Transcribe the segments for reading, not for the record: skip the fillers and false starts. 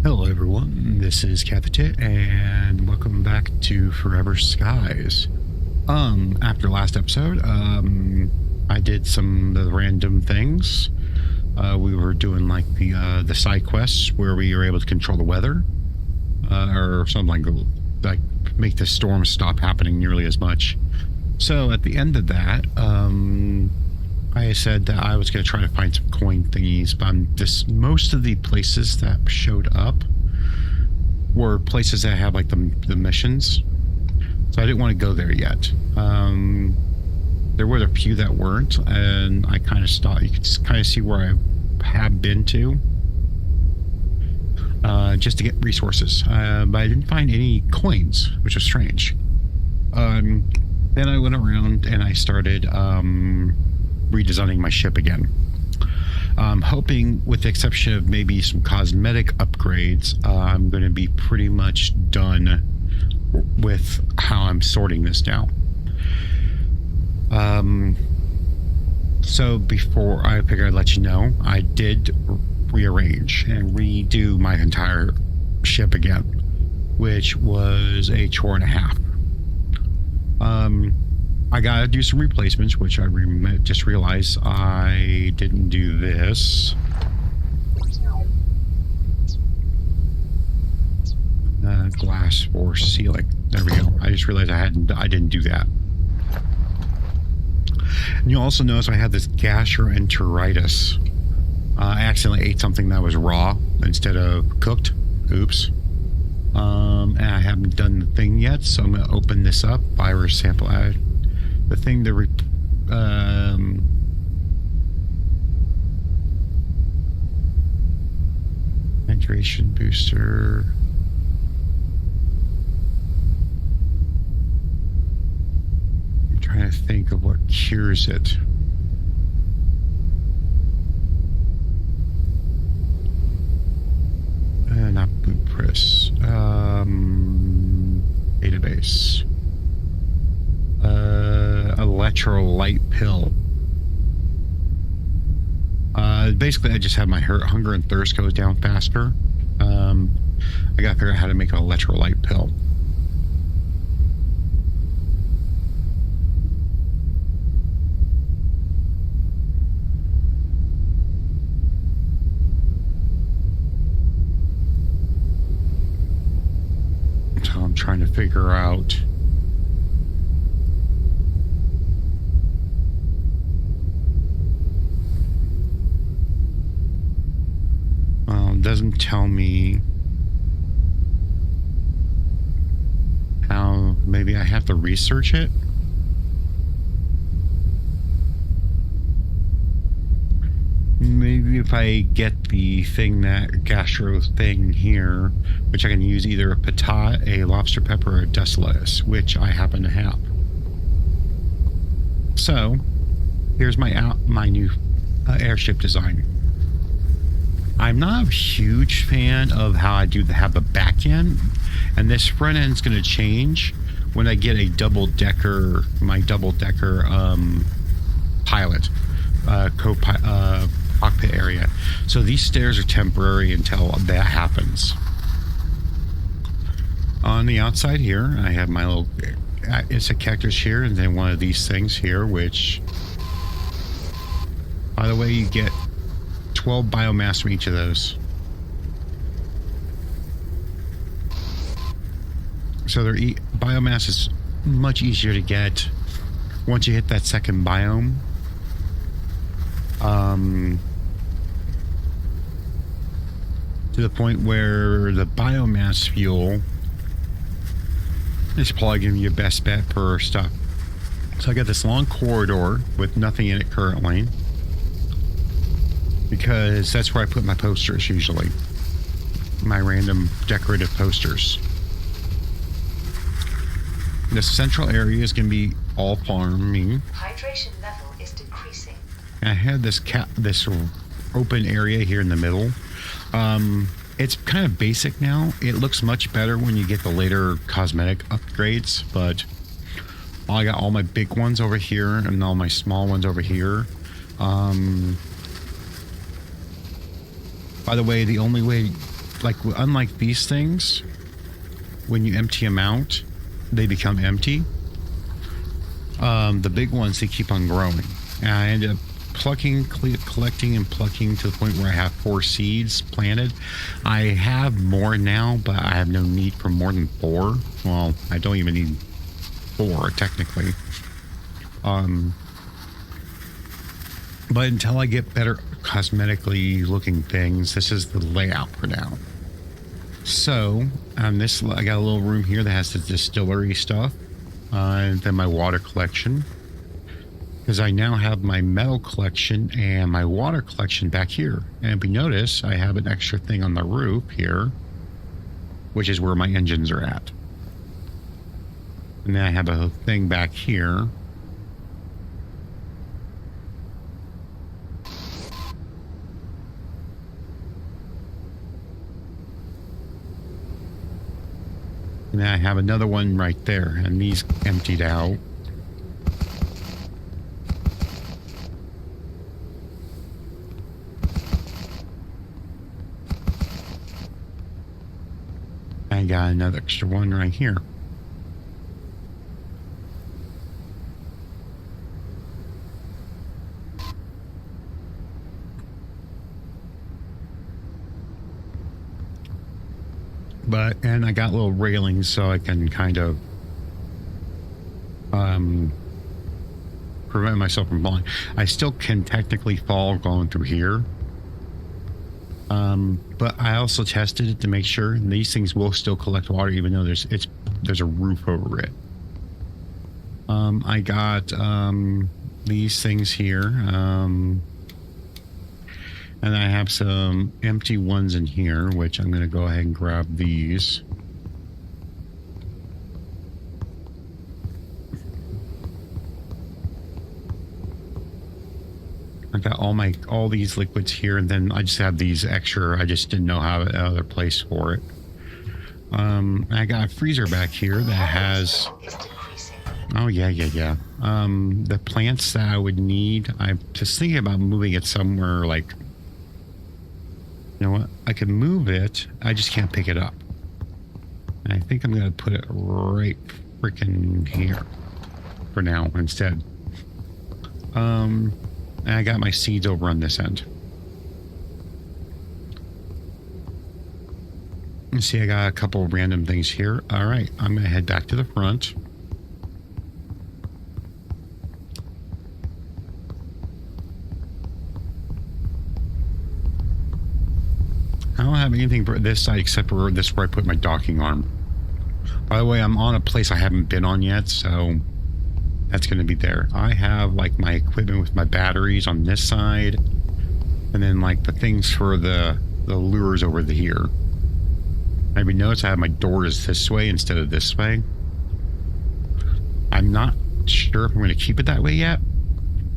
Hello everyone, this is Cathatit, and welcome back to Forever Skies. After last episode, I did some of the random things. We were doing like the side quests where we were able to control the weather, or something like make the storm stop happening nearly as much. So at the end of that, I said that I was going to try to find some coin thingies, but most of the places that showed up were places that have like the missions, so I didn't want to go there yet. There were a few that weren't, and I kind of stopped. You could just kind of see where I have been to, just to get resources, but I didn't find any coins, which was strange. Then I went around and I started redesigning my ship again. Hoping, with the exception of maybe some cosmetic upgrades, I'm going to be pretty much done with how I'm sorting this now. So before I figured I'd let you know, I did rearrange and redo my entire ship again, which was a chore and a half. I gotta do some replacements, which I just realized I didn't do this. Glass for ceiling. There we go. I just realized I didn't do that. And you'll also notice I had this gastroenteritis. I accidentally ate something that was raw instead of cooked. Oops. And I haven't done the thing yet, so I'm gonna open this up. Virus sample add. The thing to hydration booster. I'm trying to think of what cures it. Not boot press. Database. Electrolyte pill. Basically, I just have my hunger and thirst goes down faster. I gotta figure out how to make an electrolyte pill. So I'm trying to figure out. Doesn't tell me how. Maybe I have to research it. Maybe if I get the thing, that gastro thing here, which I can use either a patat, a lobster pepper, or a dust lettuce, which I happen to have. So here's my new airship design. I'm not a huge fan of how I have the back end, and this front end is going to change when I get a my double decker pilot cockpit area. So these stairs are temporary until that happens. On the outside here, I have my little it's a cactus here, and then one of these things here, which, by the way, you get 12 biomass from each of those. So biomass is much easier to get once you hit that second biome. To the point where the biomass fuel is probably going to be your best bet for stuff. So I got this long corridor with nothing in it currently, because that's where I put my posters usually. My random decorative posters. The central area is going to be all farming. Hydration level is decreasing. And I have this open area here in the middle. It's kind of basic now. It looks much better when you get the later cosmetic upgrades, but I got all my big ones over here and all my small ones over here. By the way, the only way like unlike these things, when you empty them out, they become empty. The big ones, they keep on growing. And I ended up collecting and plucking to the point where I have 4 seeds planted. I have more now, but I have no need for more than 4. Well, I don't even need 4 technically. But until I get better cosmetically looking things, this is the layout for now. So I got a little room here that has the distillery stuff, and then my water collection. Because I now have my metal collection and my water collection back here. And if you notice, I have an extra thing on the roof here, which is where my engines are at. And then I have a thing back here. And then I have another one right there, and these emptied out. I got another extra one right here. And I got little railings so I can kind of prevent myself from falling. I still can technically fall going through here. But I also tested it to make sure these things will still collect water even though there's a roof over it. I got these things here. And I have some empty ones in here, which I'm going to go ahead and grab these. I got all these liquids here, and then I just have these extra. I just didn't know how other place for it. I got a freezer back here that has. Oh yeah. The plants that I would need. I'm just thinking about moving it somewhere like. You know what? I can move it. I just can't pick it up. And I think I'm going to put it right freaking here for now instead. And I got my seeds over on this end. You see, I got a couple of random things here. All right, I'm going to head back to the front. I don't have anything for this side except for this where I put my docking arm. By the way, I'm on a place I haven't been on yet, so that's going to be there. I have like my equipment with my batteries on this side, and then like the things for the lures over here. Maybe notice I have my doors this way instead of this way. I'm not sure if I'm going to keep it that way yet.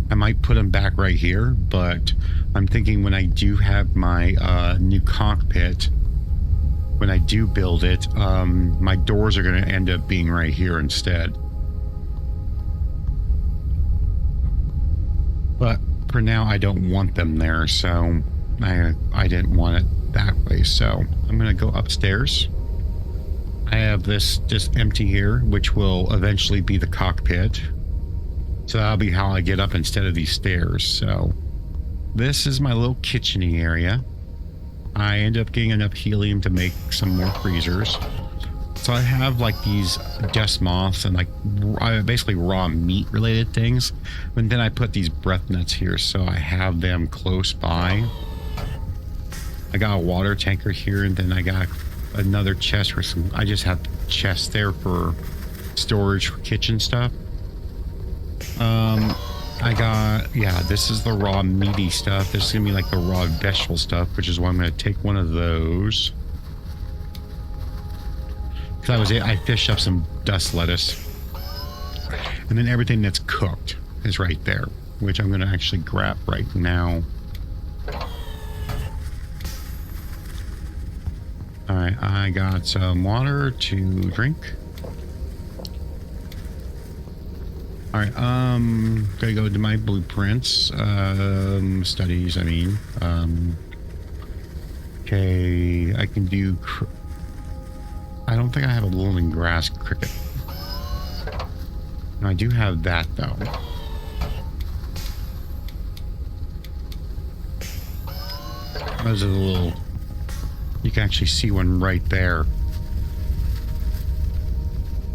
I might put them back right here, but I'm thinking when I do have my new cockpit, when I do build it, my doors are going to end up being right here instead. But for now, I don't want them there, so I didn't want it that way. So I'm going to go upstairs. I have this just empty here, which will eventually be the cockpit. So that'll be how I get up instead of these stairs. So this is my little kitchen-y area. I ended up getting enough helium to make some more freezers. So I have like these dust moths and like basically raw meat related things. But then I put these breath nets here so I have them close by. I got a water tanker here, and then I got another chest for some. I just have chests there for storage for kitchen stuff. I got, yeah, this is the raw meaty stuff. This is gonna be like the raw vegetable stuff, which is why I'm gonna take one of those. Because I fished up some dust lettuce. And then everything that's cooked is right there, which I'm gonna actually grab right now. Alright, I got some water to drink. Alright, gotta go to my blueprints, studies, I mean, Okay, I can do... I don't think I have a living grass cricket. No, I do have that, though. Those are the little... You can actually see one right there.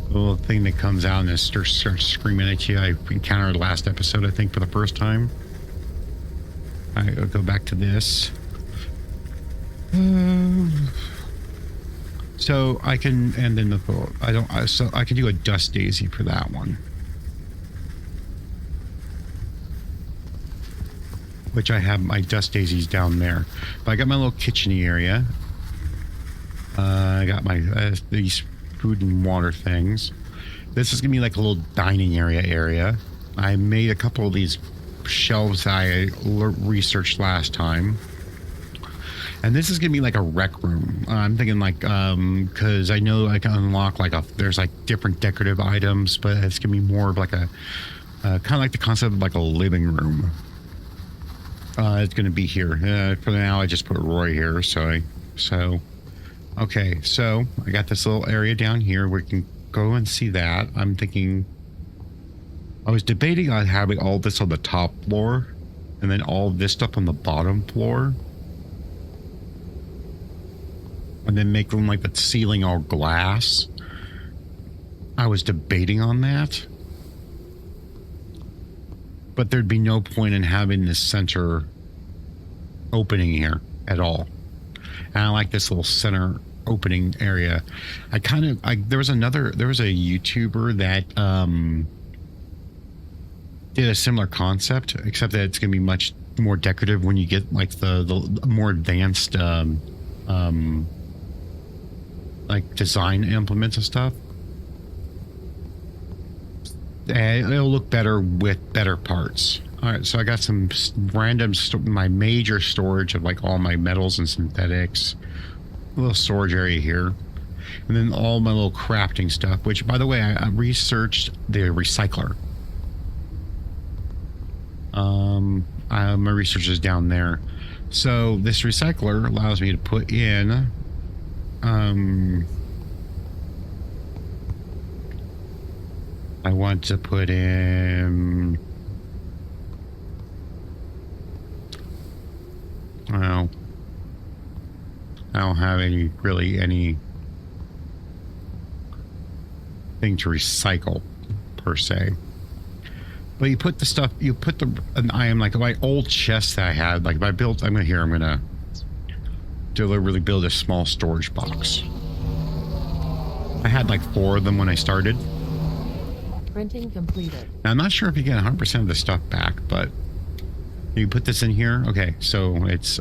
The little thing that comes out and starts screaming at you. I encountered last episode, I think, for the first time. Alright, I'll go back to this. So I can, and then so I can do a dust daisy for that one. Which I have my dust daisies down there. But I got my little kitchen-y area. I got my these food and water things. This is gonna be like a little dining area. I made a couple of these shelves I researched last time. And this is gonna be like a rec room. I'm thinking like, because I know I can unlock like there's like different decorative items, but it's gonna be more of like a kind of like the concept of like a living room. It's gonna be here. For now, I just put Roy here. Okay, so I got this little area down here where we can go and see that. I'm thinking, I was debating on having all this on the top floor and then all this stuff on the bottom floor. And then make them like the ceiling all glass. I was debating on that. But there'd be no point in having this center opening here at all. And I like this little center opening area. There was a YouTuber that did a similar concept, except that it's going to be much more decorative when you get like the more advanced like design implements and stuff. And it'll look better with better parts. All right, so I got some random my major storage of like all my metals and synthetics. A little storage area here, and then all my little crafting stuff. Which, by the way, I researched the recycler. My research is down there. So this recycler allows me to put in. I want to put in. Well, I don't have any thing to recycle per se. But you put an item like my old chest that I had. Like if I'm gonna deliberately build a small storage box. I had like 4 of them when I started. Printing completed. Now, I'm not sure if you get 100% of the stuff back, but you put this in here. Okay, so it's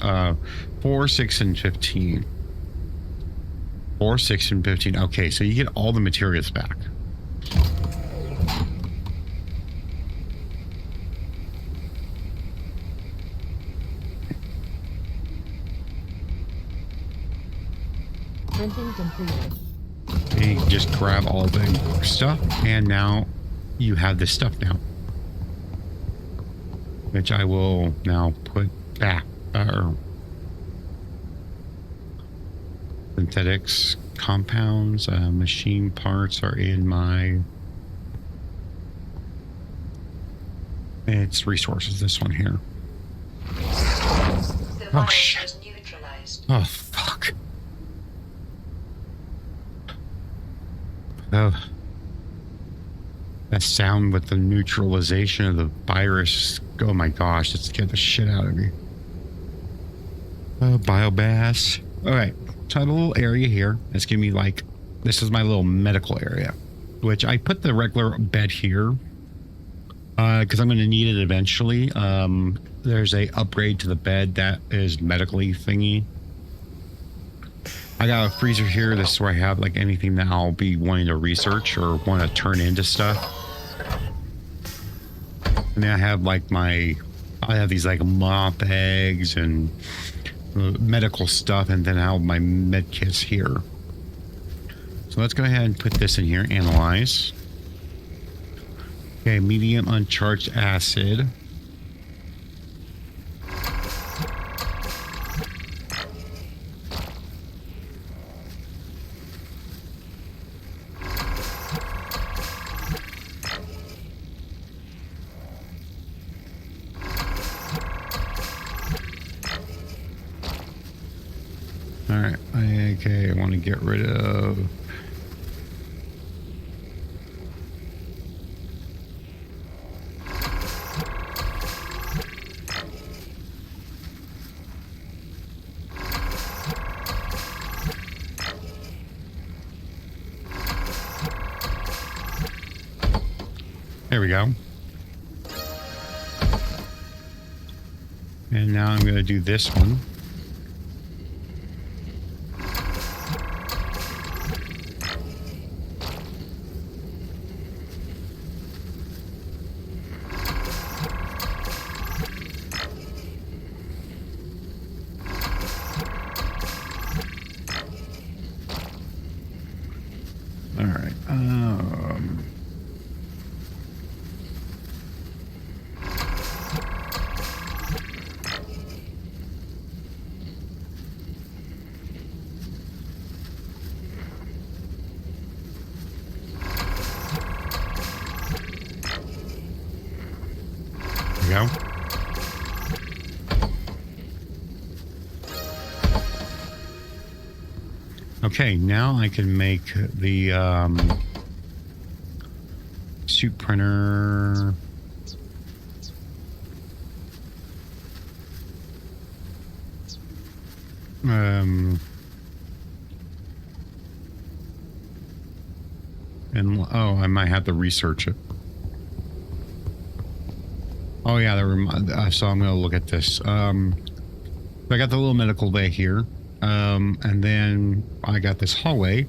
4, 6, and 15. 4, 6, and 15. Okay, so you get all the materials back. Printing completed. You just grab all the stuff, and now you have this stuff now, which I will now put back. Synthetics, compounds, machine parts are in my. It's resources. This one here. The Oh virus shit! was neutralized. Oh fuck! Oh, that sound with the neutralization of the virus. Oh my gosh, that scared the shit out of me. Oh, biomass. All right, so I have a little area here. It's gonna be like, this is my little medical area, which I put the regular bed here because I'm gonna need it eventually. There's a upgrade to the bed that is medically thingy. I got a freezer here. This is where I have like anything that I'll be wanting to research or want to turn into stuff. And then I have like I have these like mop eggs and medical stuff, and then I have my med kits here. So let's go ahead and put this in here. Analyze. Okay, medium uncharged acid. All right. Okay. I want to get rid of. There we go. And now I'm going to do this one. All right. There we go. Okay, now I can make the suit printer. And oh, I might have to research it. Oh yeah, so I'm gonna look at this. I got the little medical bay here, and then I got this hallway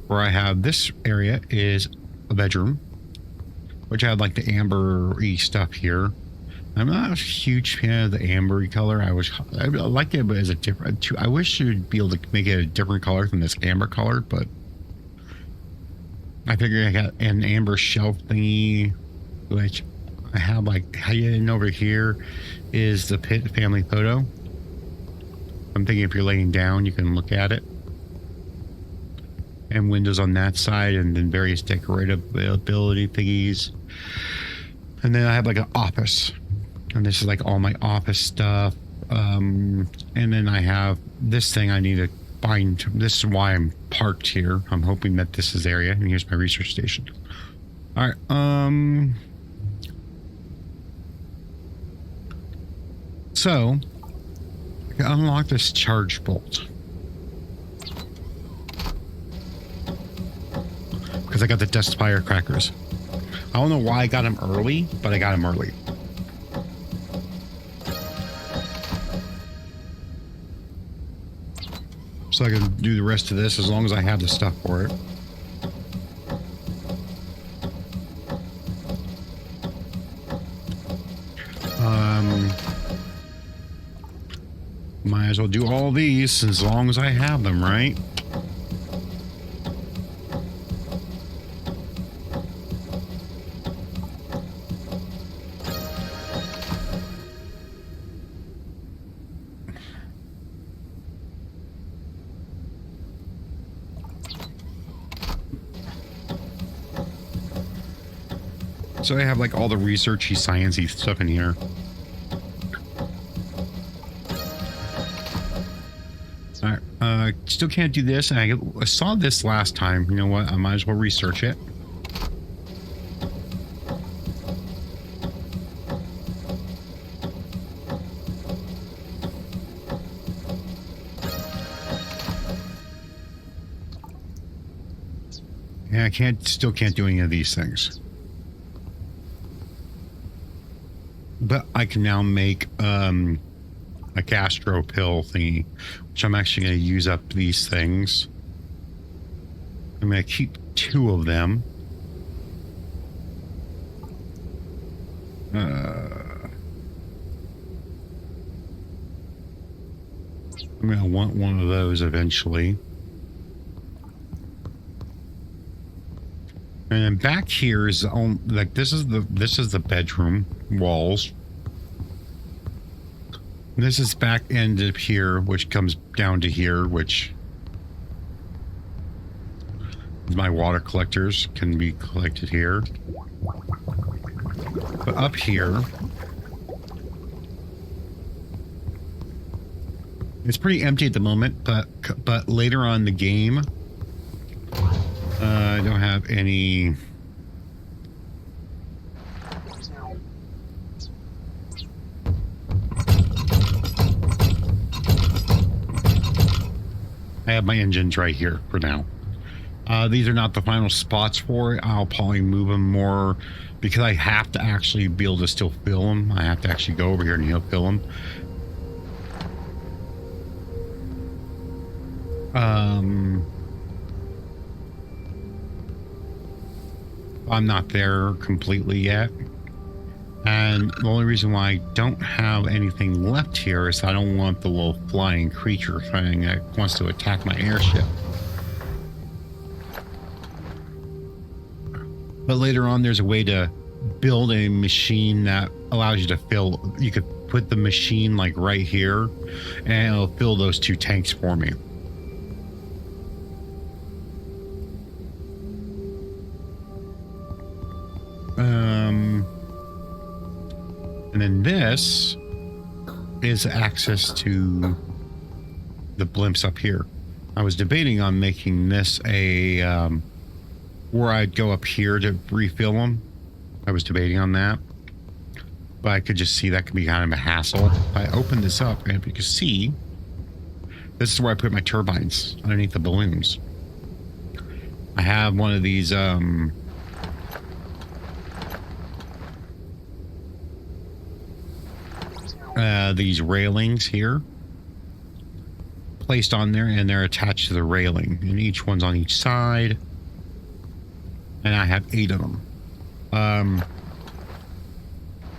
where I have this area is a bedroom, which I had like the amber-y stuff here. I'm not a huge fan of the amber color. I like it, but as a different. I wish you'd be able to make it a different color than this amber color, but I figured I got an amber shelf thingy, which I have like hidden over here is the Pitt family photo. I'm thinking if you're laying down, you can look at it. And windows on that side, and then various decorative ability thingies. And then I have like an office. And this is like all my office stuff. And then I have this thing I need to find. This is why I'm parked here. I'm hoping that this is the area. And here's my research station. All right. So I can unlock this charge bolt. Because I got the dust firecrackers. I don't know why I got them early, but I got them early. So I can do the rest of this as long as I have the stuff for it. Might as well do all these as long as I have them, right? So I have like all the researchy, sciencey stuff in here. All right, still can't do this. And I saw this last time. You know what? I might as well research it. Yeah, still can't do any of these things. But I can now make a gastro pill thingy, which I'm actually going to use up these things. I'm going to keep 2 of them. I'm going to want one of those eventually. And then back here is like this is the bedroom walls. This is back end of here, which comes down to here, which my water collectors can be collected here. But up here It's pretty empty at the moment, but later on in the game, I don't have any. I have my engines right here for now. These are not the final spots for it. I'll probably move them more because I have to actually be able to still fill them. I have to actually go over here and fill them. I'm not there completely yet. And the only reason why I don't have anything left here is I don't want the little flying creature thing that wants to attack my airship. But later on, there's a way to build a machine that allows you to fill. You could put the machine like right here, and it'll fill those 2 tanks for me. And then this is access to the blimps up here. I was debating on making this a where I'd go up here to refill them. I was debating on that, but I could just see that could be kind of a hassle. I opened this up, and if you can see, this is where I put my turbines underneath the balloons. I have one of these these railings here placed on there, and they're attached to the railing, and each one's on each side, and I have 8 of them.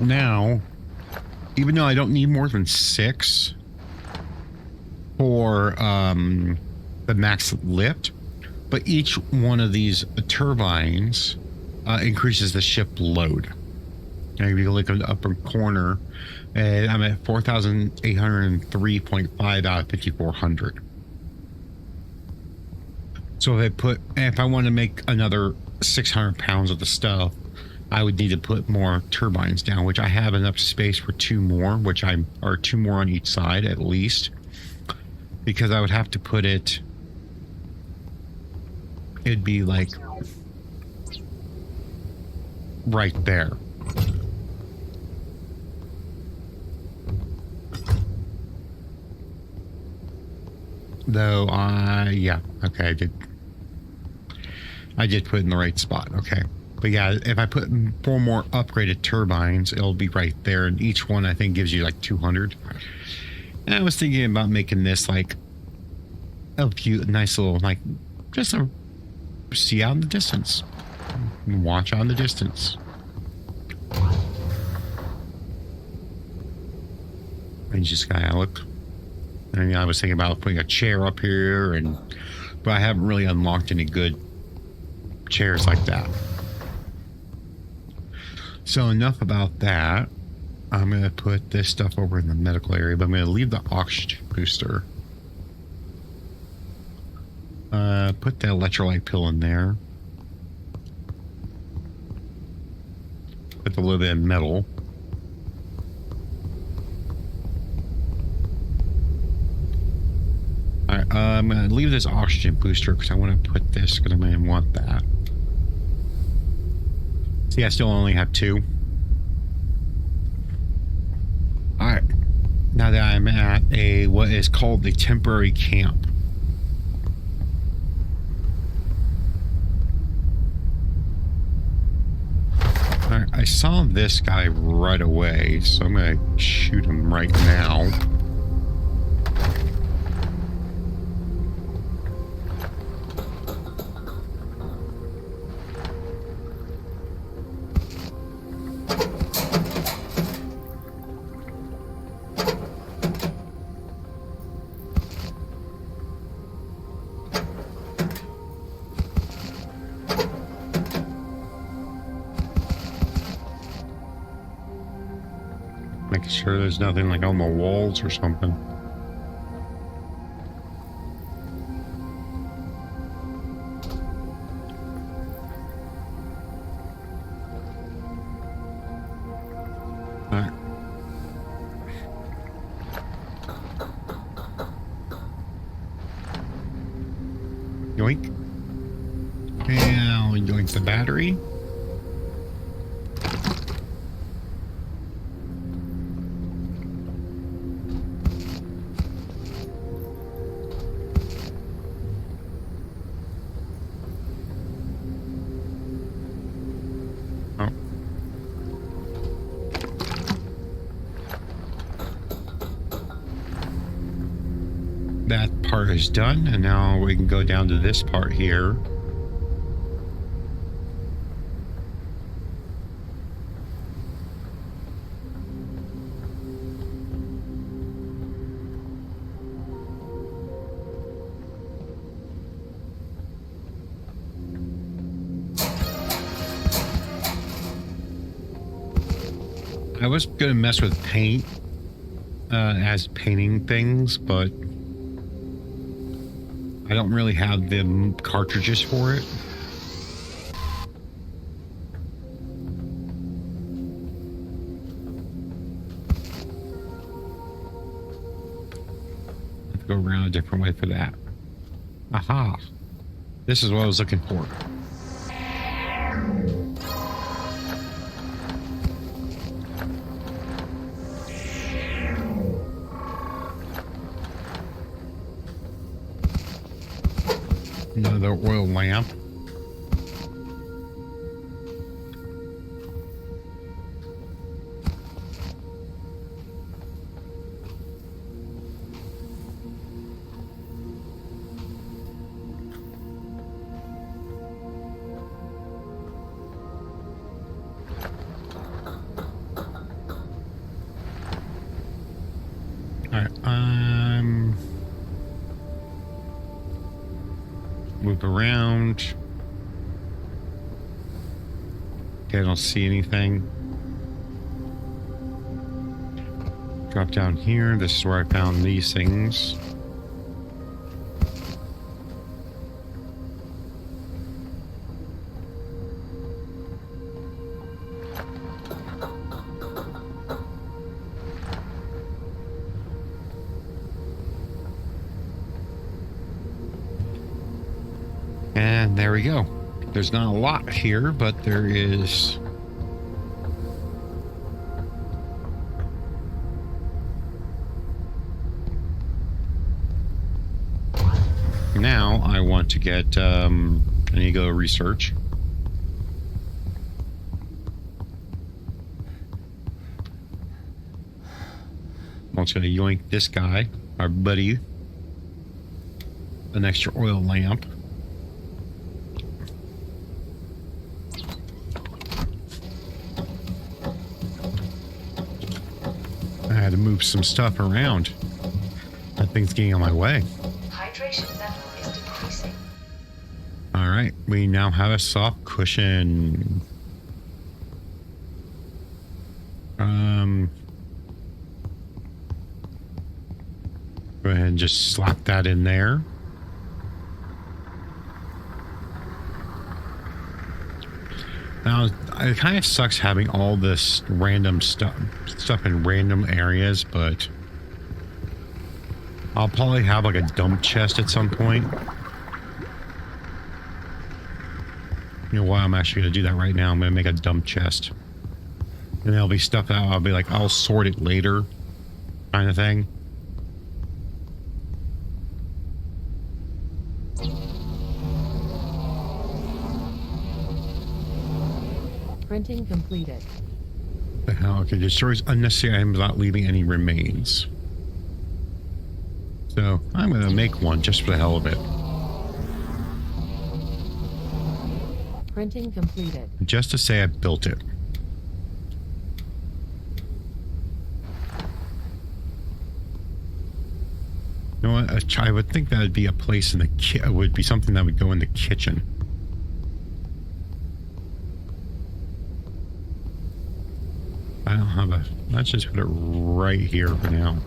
Now, even though I don't need more than 6 for the max lift, but each one of these turbines increases the ship load. And if you look at the upper corner, I'm at 4,803.5 out of 5,400. So if I want to make another 600 pounds of the stuff, I would need to put more turbines down, which I have enough space for 2 more, or 2 more on each side at least, because I would have to put it. It'd be like right there. Though, yeah, okay, I did put it in the right spot, okay. But yeah, if I put 4 more upgraded turbines, it'll be right there, and each one I think gives you like 200. And I was thinking about making this like a nice little, like, just a see out in the distance, watch out in the distance. And just kind of look. And I was thinking about putting a chair up here, but I haven't really unlocked any good chairs like that. So enough about that. I'm going to put this stuff over in the medical area, but I'm going to leave the oxygen booster. Put the electrolyte pill in there. Put a little bit of metal. Alright, I'm going to leave this oxygen booster because I want to put this, because I'm going to want that. See, I still only have 2. Alright, now that I'm at what is called the temporary camp. Alright, I saw this guy right away, so I'm going to shoot him right now. Making sure there's nothing like on the walls or something. Alright. Yoink. And yoink the battery. Oh. That part is done, and now we can go down to this part here. I was gonna mess with paint as painting things, but I don't really have the cartridges for it. Let's go around a different way for that. Aha! This is what I was looking for. Another oil lamp. All right, move around. Okay, I don't see anything. Drop down here. This is where I found these things. And there we go. There's not a lot here, but there is. Now I want to get, I need to go research. I'm just going to yoink this guy, our buddy, an extra oil lamp. I had to move some stuff around. That thing's getting on my way. Hydration level is decreasing. All right, we now have a soft cushion. Go ahead and just slap that in there. Now, it kind of sucks having all this random stuff in random areas, but I'll probably have like a dump chest at some point. You know what? I'm actually going to do that right now. I'm going to make a dump chest. And there'll be stuff that I'll be like, I'll sort it later kind of thing. Printing completed. The hell? Okay, destroys unnecessary items without leaving any remains. So I'm going to make one just for the hell of it. Printing completed. Just to say I built it. You know what? I would think that would be a place in the it would be something that would go in the kitchen. I don't have a... Let's just put it right here for now.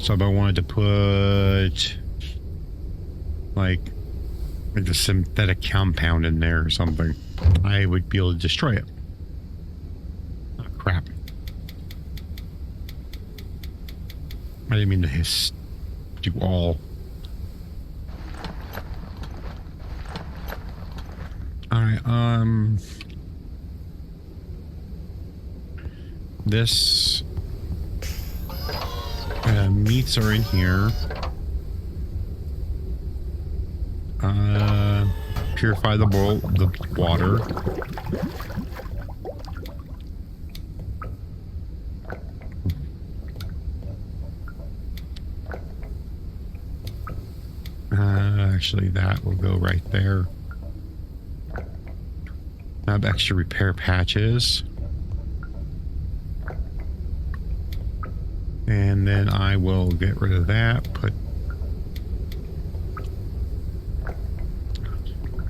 So if I wanted to put... like a synthetic compound in there or something, I would be able to destroy it. Oh, crap. I didn't mean to do all. All right. This meats are in here. Purify the water. Actually, that will go right there. I have extra repair patches. And then I will get rid of that.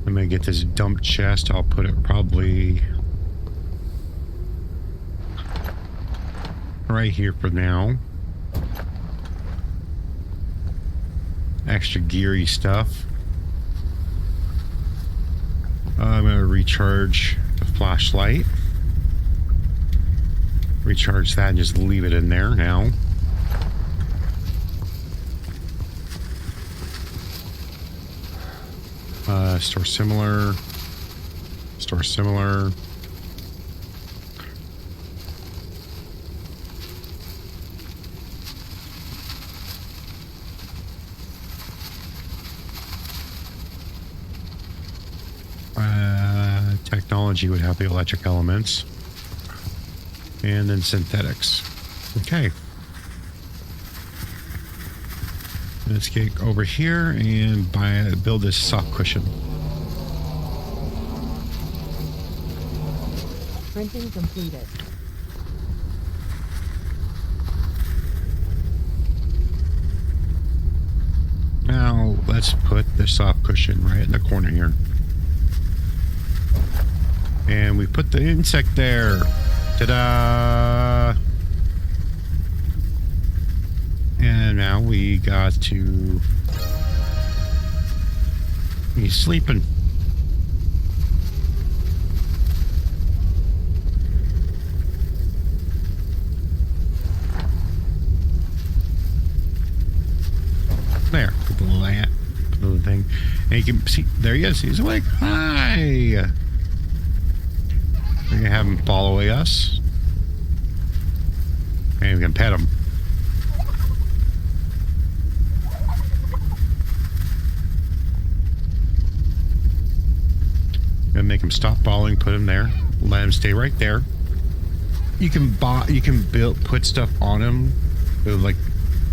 I'm going to get this dump chest. I'll put it probably right here for now. Extra geary stuff. I'm going to recharge the flashlight. Recharge that and just leave it in there now. Store similar. Store similar. Technology would have the electric elements. And then synthetics. Okay. Let's get over here and build this soft cushion. Printing completed. Now let's put the soft cushion right in the corner here. And we put the insect there. Ta-da! And now we got to... He's sleeping. There. Put the little ant. Put the little thing. And you can see... There he is. He's awake. Hi! We're gonna have him follow us. And we can pet him. Gonna make him stop following, put him there. Let him stay right there. You can put stuff on him. Like,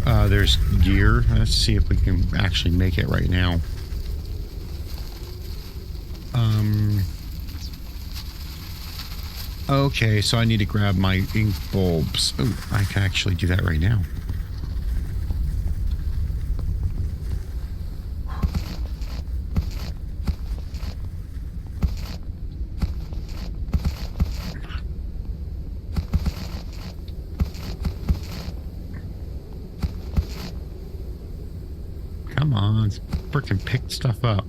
there's gear. Let's see if we can actually make it right now. Okay, so I need to grab my ink bulbs. Oh, I can actually do that right now. Come on, frickin' pick stuff up.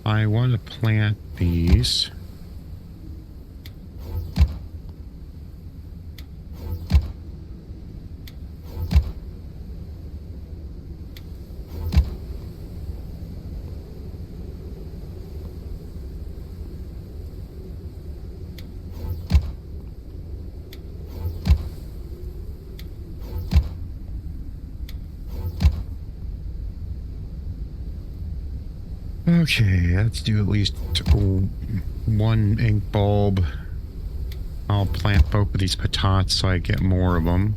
I want to plant these. Okay, let's do at least one ink bulb. I'll plant both of these patatas so I get more of them.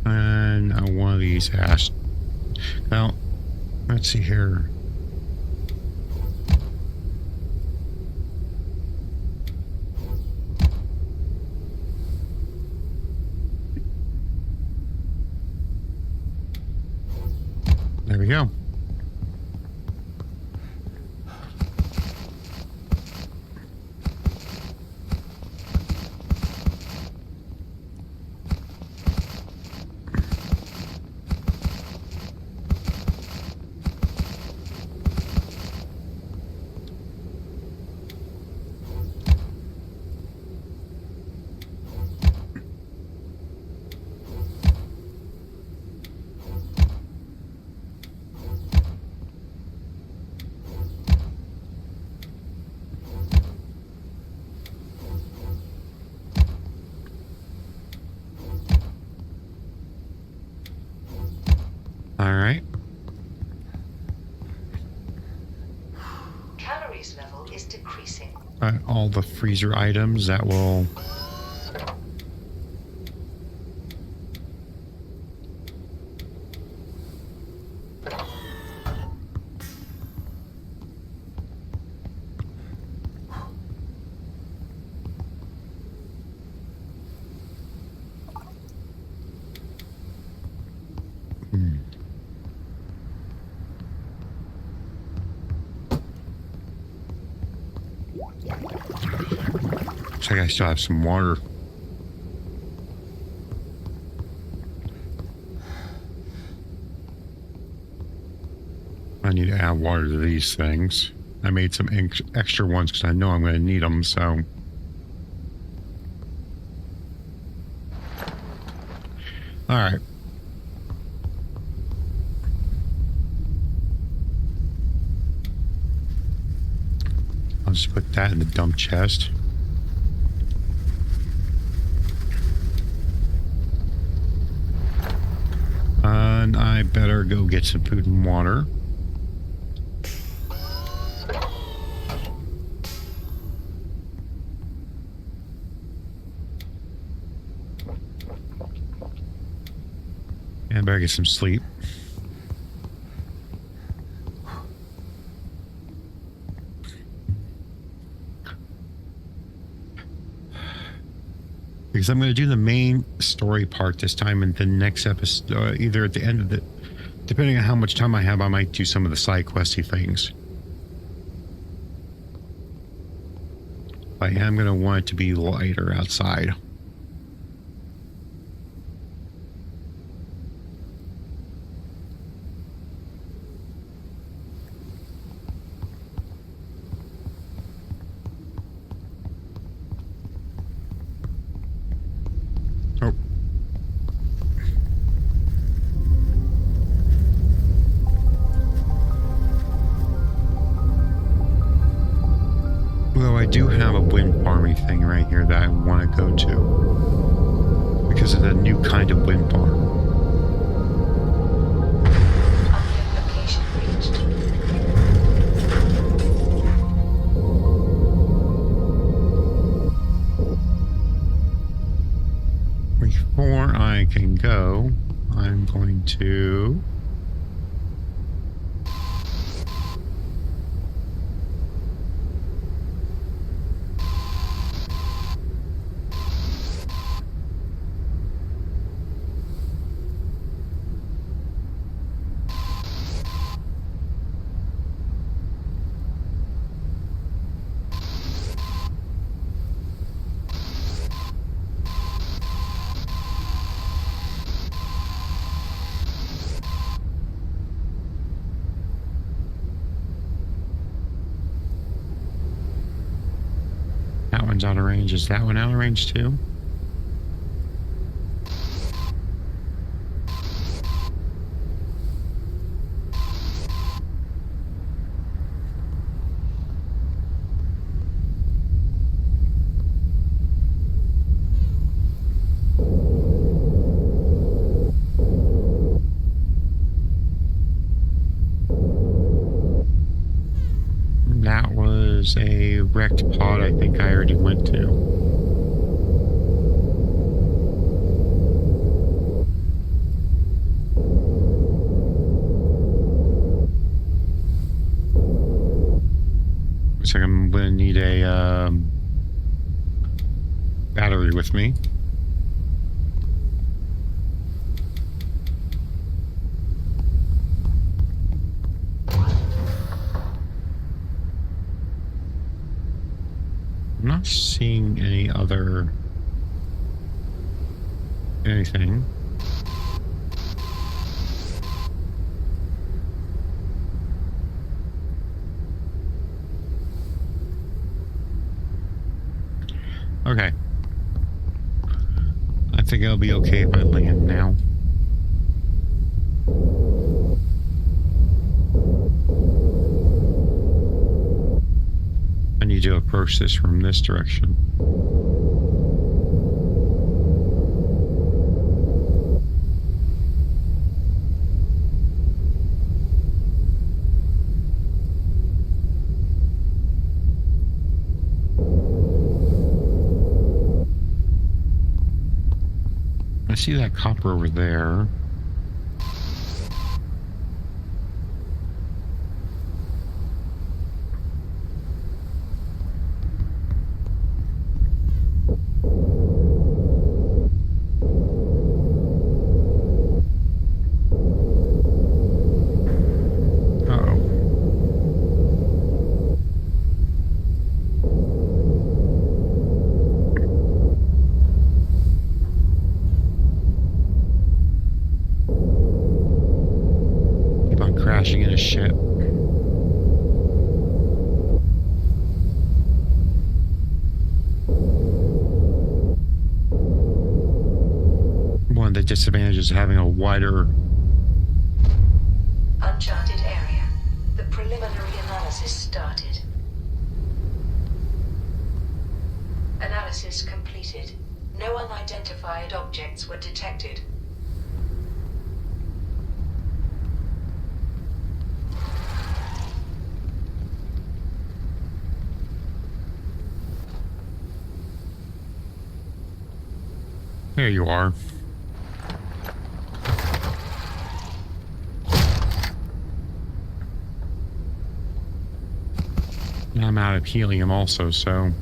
And one of these ash. Now, let's see here. There we go. decreasing. All the freezer items that will... Looks like I still have some water. I need to add water to these things. I made some extra ones because I know I'm going to need them, so... Alright. I'll just put that in the dump chest. And I better go get some food and water. And I better get some sleep. Because I'm going to do the main story part this time, and the next episode, either at the end of it, depending on how much time I have, I might do some of the side questy things. I am going to want it to be lighter outside. I do have a wind farming thing right here that I want to go to because it's a new kind of wind farm. Location reached. Before I can go, I'm going to... That one's out of range. Is that one out of range too? That was a wrecked pod I think I already went to. Looks like I'm going to need a battery with me. I'm not seeing any other anything. Okay. I think it'll be okay if I land now. I need to approach this from this direction. I see that copper over there. Crashing in a ship. One of the disadvantages of having a wider uncharted area. The preliminary analysis started. Analysis completed. No unidentified objects were detected. There you are. I'm out of helium also, so...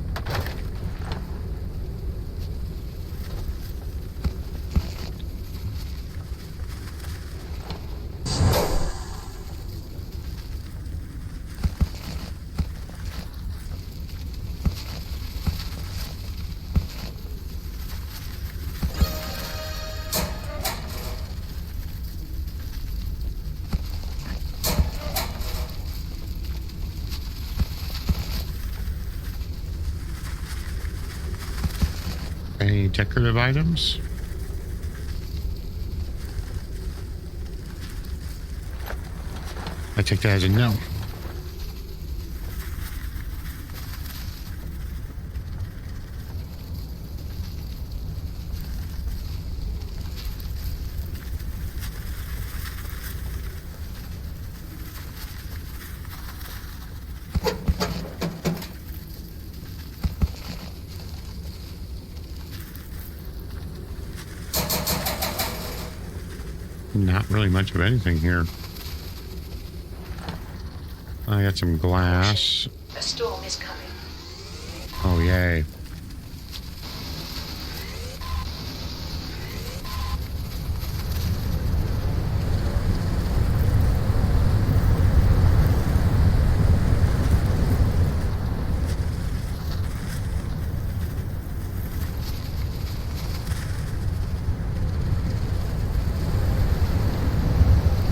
Any decorative items? I take that as a no. Not really much of anything here. I got some glass. A storm is coming. Oh, yay.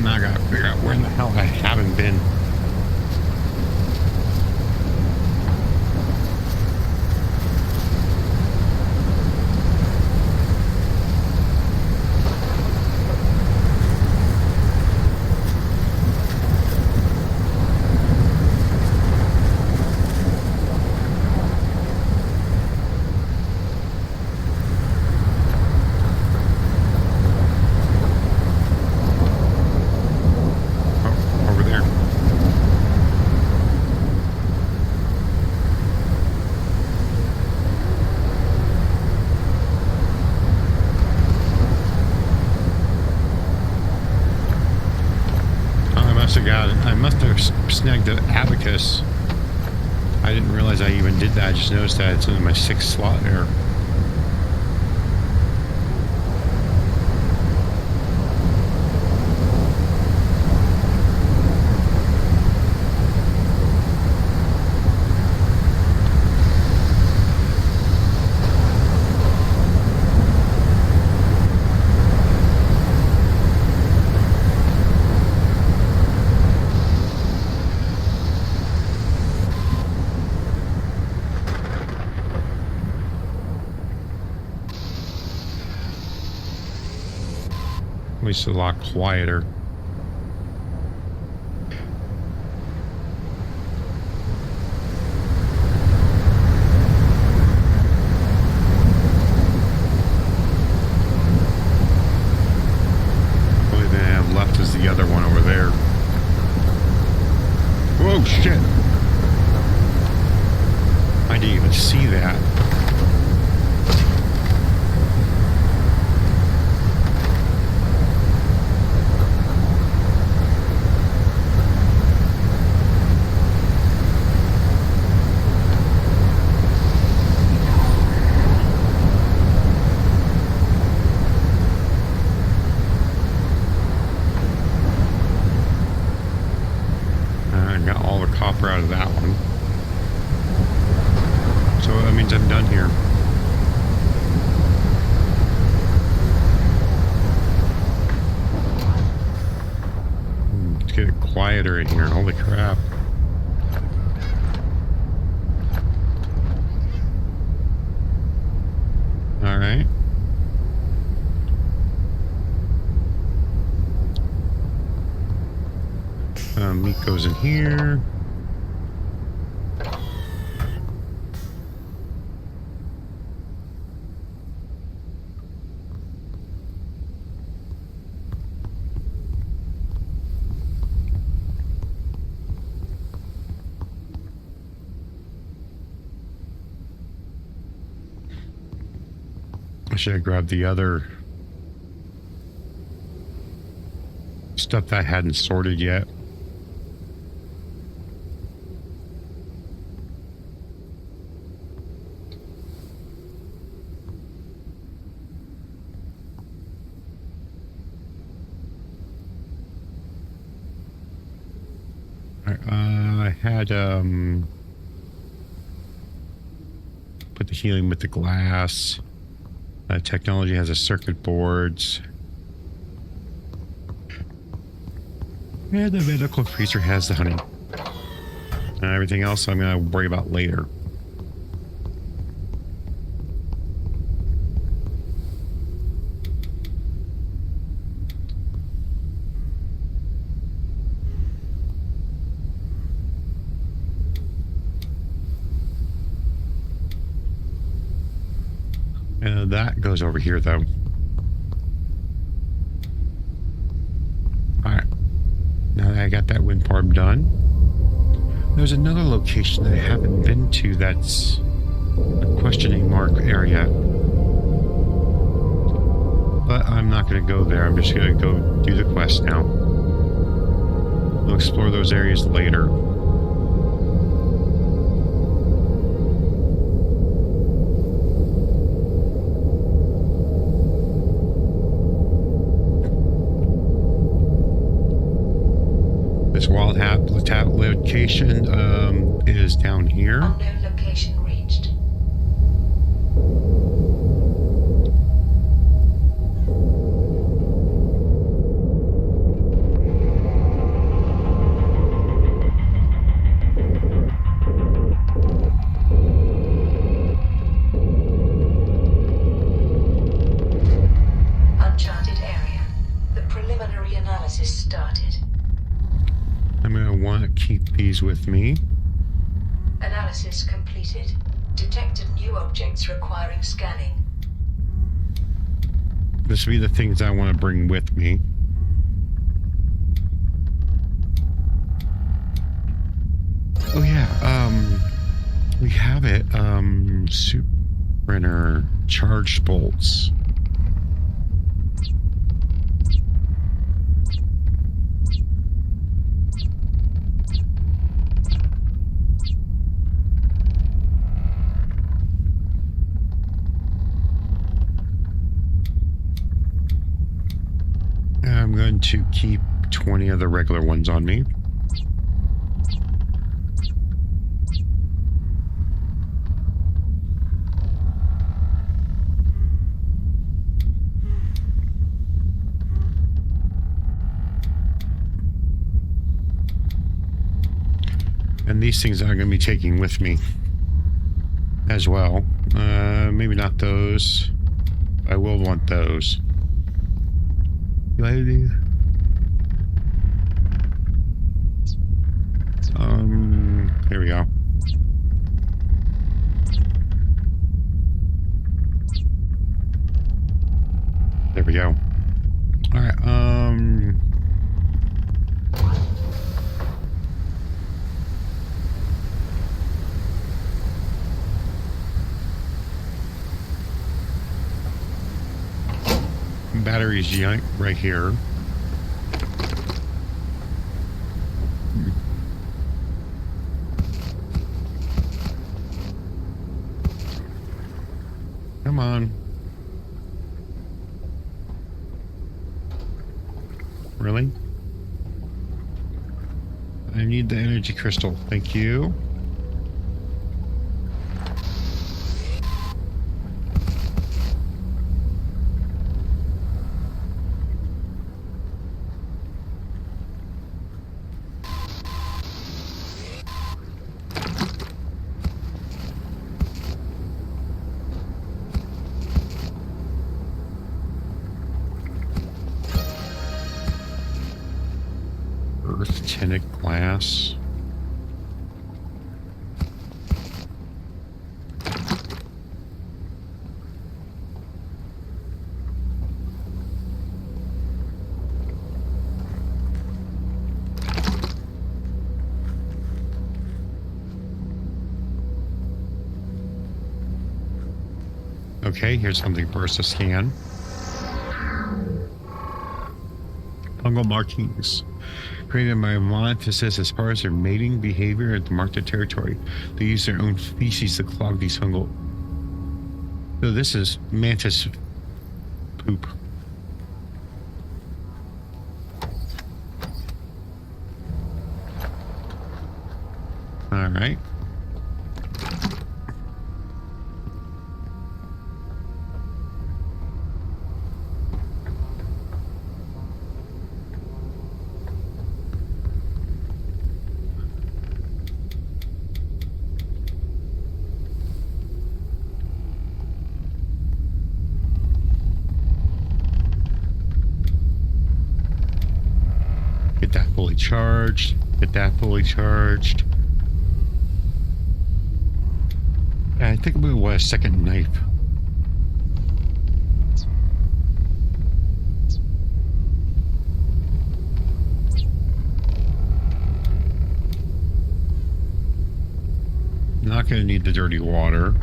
Now I gotta figure out where in the hell I haven't been. I must have snagged the abacus. I didn't realize I even did that. I just noticed that it's in my 6th slot there. At least a lot quieter. The only thing I have left is the other one over there. Whoa, shit! I didn't even see that. copper out of that one. So that means I'm done here. Let's get it quieter in here. Holy crap. All right. Meat goes in here. I should have grabbed the other stuff that I hadn't sorted yet. I had put the healing with the glass. Technology has a circuit boards. And the medical freezer has the honey. And everything else I'm going to worry about later. That goes over here, though. Alright. Now that I got that wind farm done, there's another location that I haven't been to that's a questioning mark area. But I'm not going to go there. I'm just going to go do the quest now. We'll explore those areas later. This wild habitat location is down here. Unknown location reached. Uncharted area. The preliminary analysis started. I'm going to want to keep these with me. Analysis completed. Detected new objects requiring scanning. This will be the things I want to bring with me. Oh yeah, we have it. Soup printer, charged bolts. I'm going to keep 20 of the regular ones on me. And these things I'm going to be taking with me as well. Maybe not those. I will want those. There we go. There we go. All right. Batteries right here. Come on. Really? I need the energy crystal. Thank you. Earth tinted glass. Okay, here's something for us to scan. Fungal markings. Created by monophysis as far as their mating behavior at the marked territory. They use their own feces to clog these fungal. So this is mantis poop. All right. Get that fully charged. Get that fully charged. I think I'm gonna want a second knife. Not gonna need the dirty water.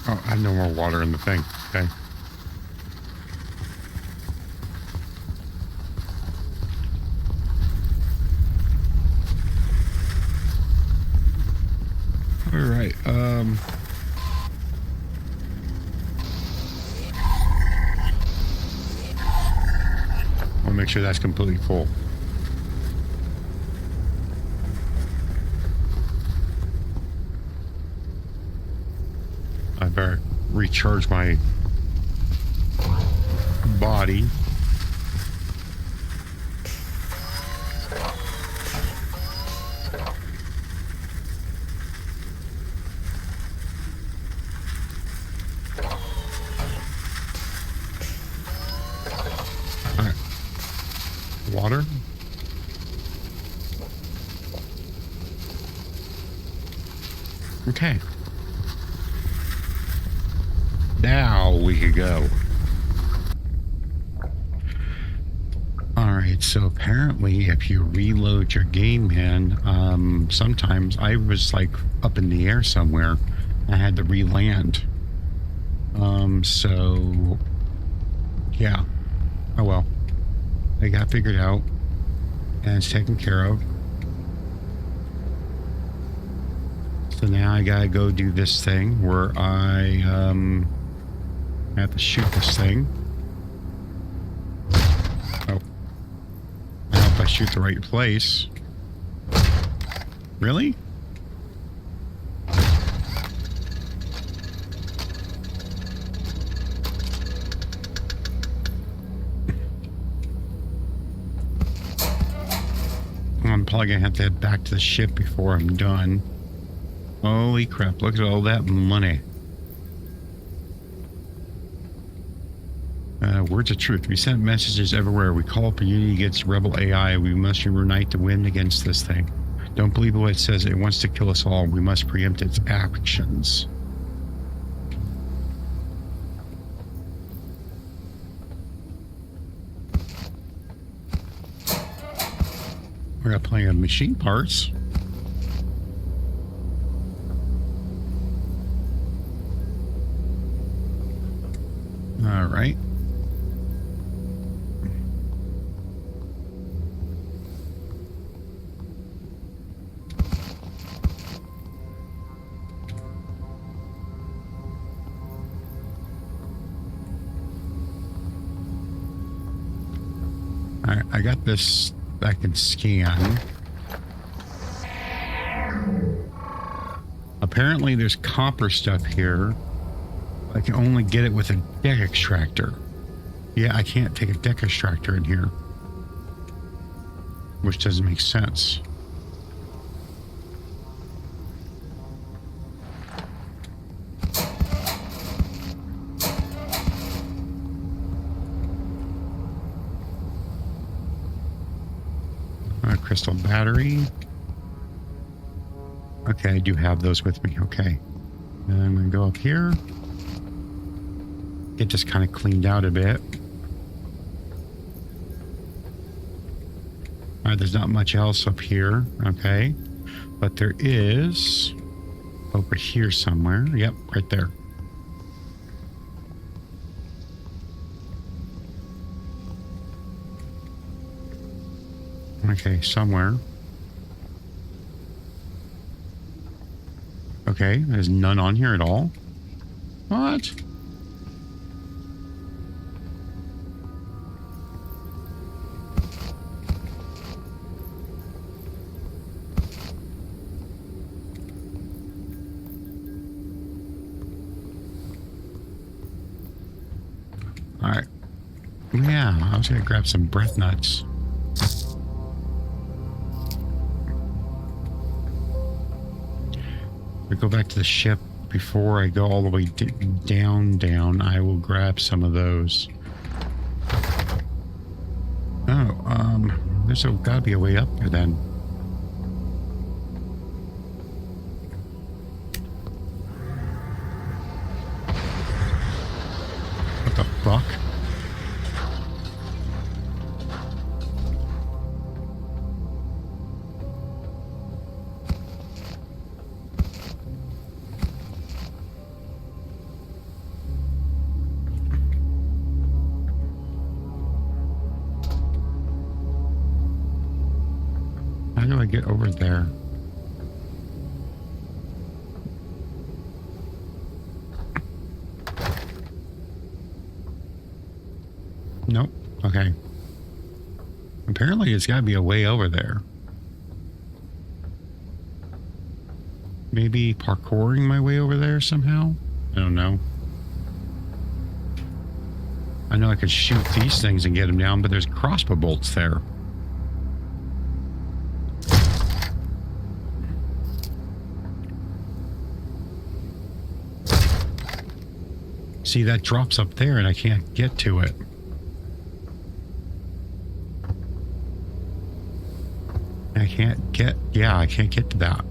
Oh, I have no more water in the thing. Okay. All right. I'll make sure that's completely full. I better recharge my body. All right. Water. Okay. Now we could go. Alright, so apparently if you reload your game, man, sometimes I was like up in the air somewhere. I had to re-land. So yeah. Oh well. I got figured out and it's taken care of. So now I gotta go do this thing where I have to shoot this thing. Oh. I hope I shoot the right place. Really? I'm probably gonna have to head back to the ship before I'm done. Holy crap, look at all that money. Words of truth. We sent messages everywhere. We call up a unity against rebel AI. We must unite to win against this thing. Don't believe what it says. It wants to kill us all. We must preempt its actions. We got plenty of machine parts. All right. All right, I got this I can scan. Apparently there's copper stuff here. I can only get it with a deck extractor. Yeah, I can't take a deck extractor in here. Which doesn't make sense. Crystal battery. Okay, I do have those with me. Okay. And I'm going to go up here. Get this kind of cleaned out a bit. All right, there's not much else up here. Okay. But there is over here somewhere. Yep, right there. Okay, somewhere. Okay, there's none on here at all. What? All right. Yeah, I was gonna grab some breath nuts. We go back to the ship before I go all the way down. I will grab some of those. Oh, there's gotta be a way up there then. What the fuck? How do I get over there? Nope. Okay. Apparently it's got to be a way over there. Maybe parkouring my way over there somehow? I don't know. I know I could shoot these things and get them down, but there's crossbow bolts there. See, that drops up there and I can't get to it. I can't get to that.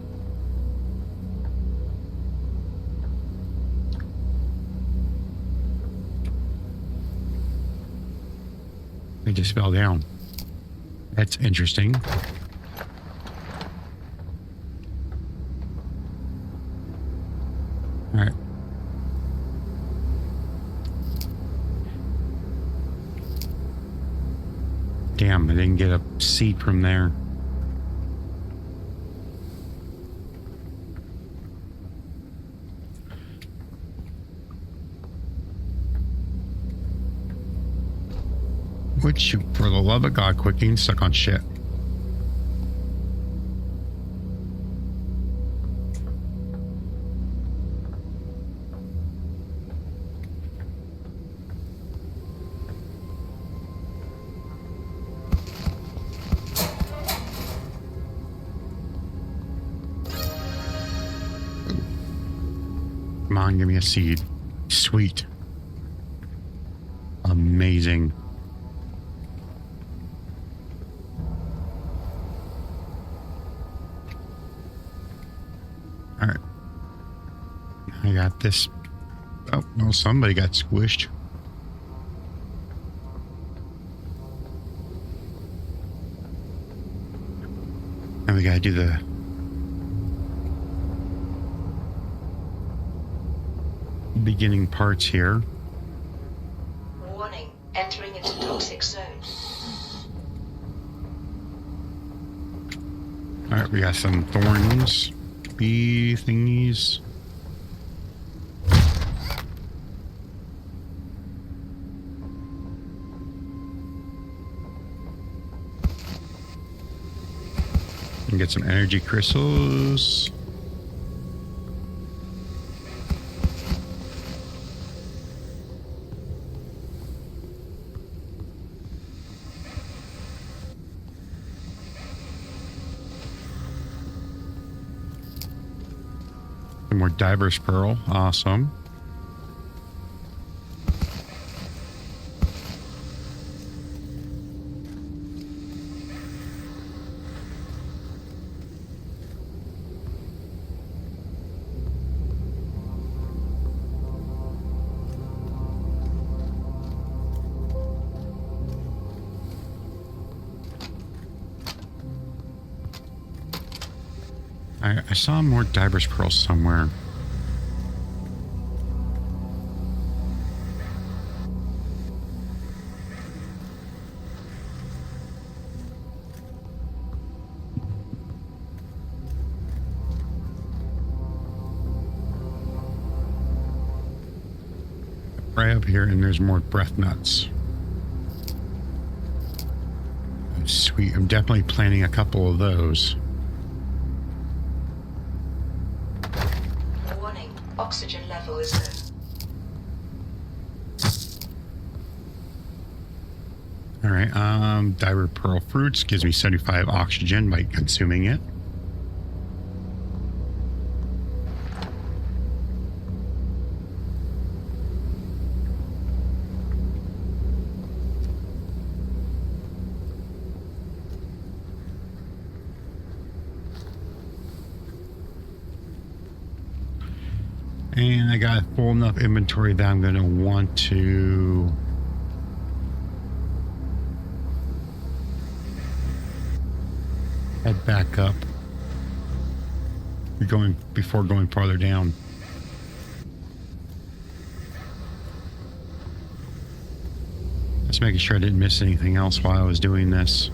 They just fell down. That's interesting. All right. Damn, I didn't get a seat from there. Would you, for the love of God, quit getting stuck on shit. Come on, give me a seed. Sweet. Amazing. All right. I got this. Oh, no, somebody got squished. And we gotta do the beginning parts here. Warning, entering into toxic zone. Alright, we got some thorns, bee thingies. And get some energy crystals. Some more diver's pearl. Awesome. I saw more diver's pearls somewhere. Right up here, and there's more breath nuts. Sweet. I'm definitely planting a couple of those. Warning, oxygen level is low. All right. Diver pearl fruits gives me 75 oxygen by consuming it. And I got full enough inventory that I'm going to want to head back up before going farther down. Just making sure I didn't miss anything else while I was doing this.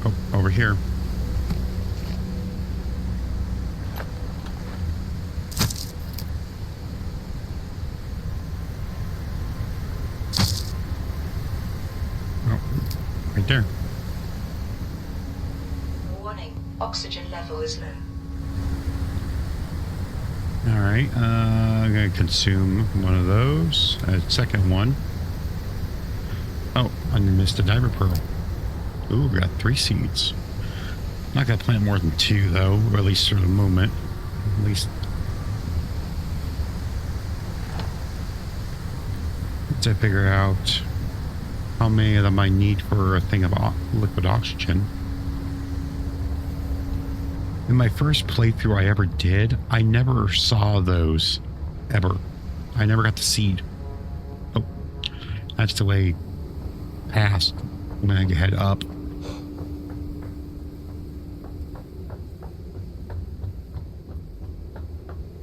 Oh, over here. Right there. Warning, oxygen level is low. All right, I'm gonna consume one of those. Second one. Oh, I missed a diver pearl. Ooh, we got 3 seeds. Not gonna plant more than 2 though, or at least for the moment. At least. Once I figure out how many of them I need for a thing of liquid oxygen. In my first playthrough I ever did, I never saw those, ever. I never got the seed. Oh, that's the way past when I head up.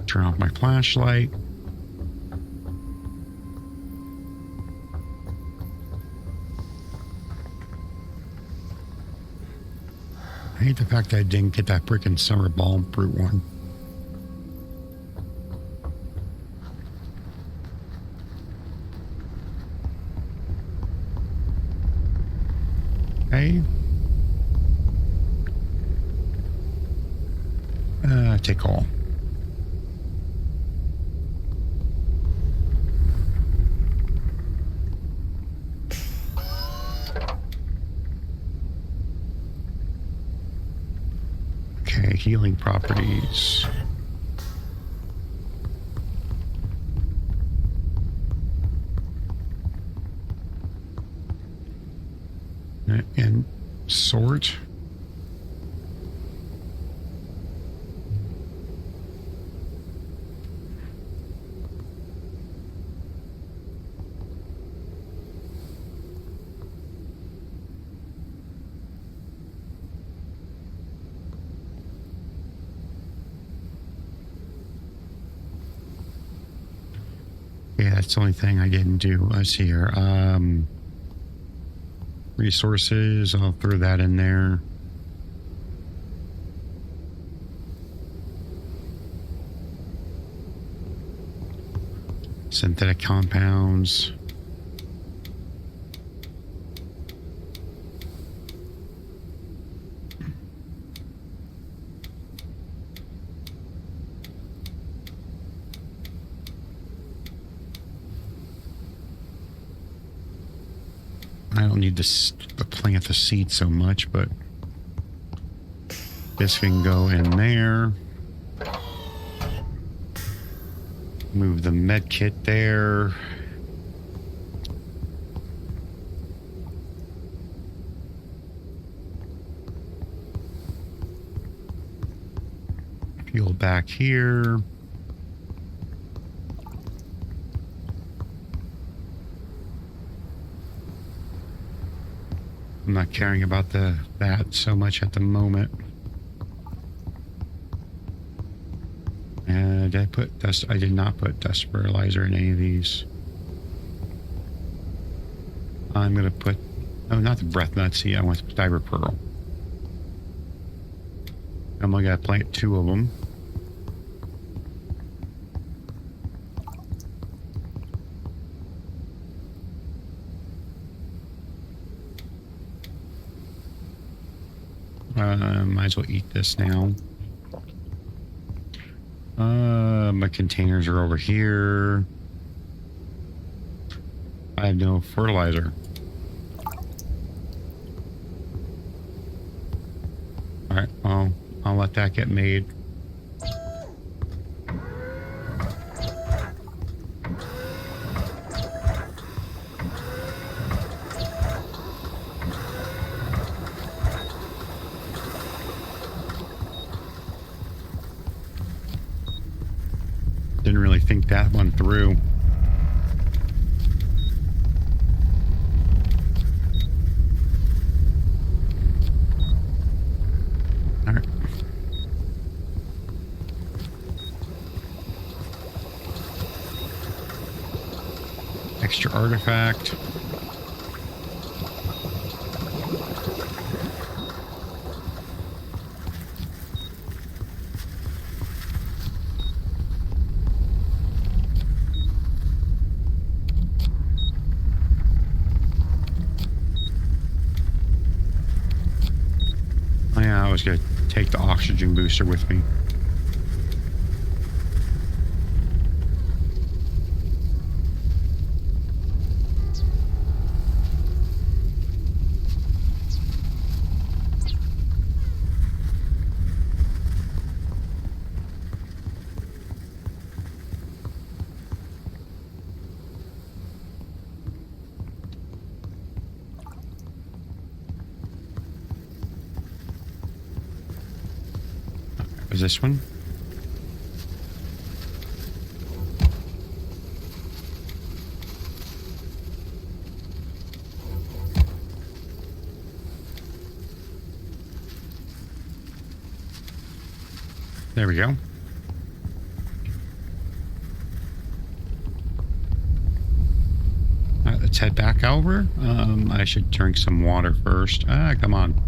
Turn off my flashlight. I hate the fact that I didn't get that freaking summer balm fruit one. Okay. Take all. Okay, healing properties. And sort. Yeah, that's the only thing I didn't do. Let's see here. Resources, I'll throw that in there. Synthetic compounds. I don't need to plant the seed so much, but this can go in there. Move the med kit there. Fuel back here. I'm not caring about that so much at the moment. Did I put dust? I did not put dust fertilizer in any of these. I'm gonna put, oh, not the breath nut seed. I want the diver pearl. I'm only gotta plant 2 of them. Might as well eat this now. My containers are over here. I have no fertilizer. Alright, well, I'll let that get made. Didn't really think that one through. All right. Extra artifact. I was going to take the oxygen booster with me. Was this one? There we go. All right, let's head back over. I should drink some water first. Come on.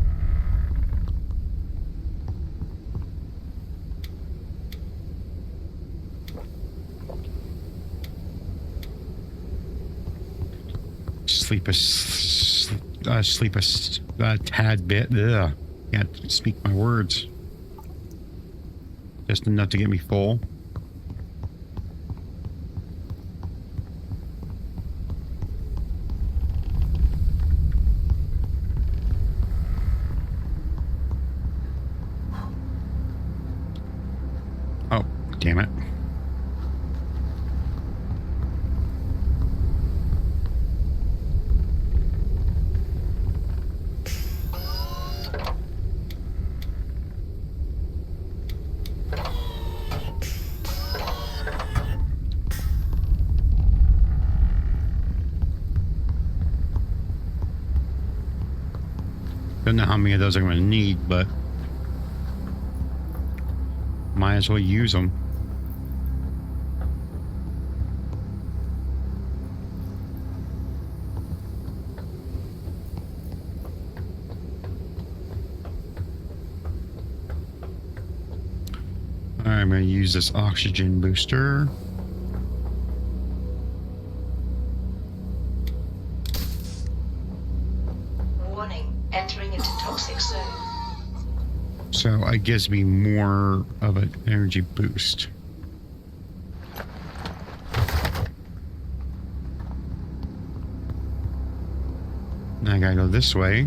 Sleep a tad bit. Ugh. Can't speak my words. Just enough to get me full. Oh, damn it. Don't know how many of those I'm going to need, but might as well use them. I'm going to use this oxygen booster. Warning, entering into toxic zone. So it gives me more of an energy boost. Now I gotta go this way.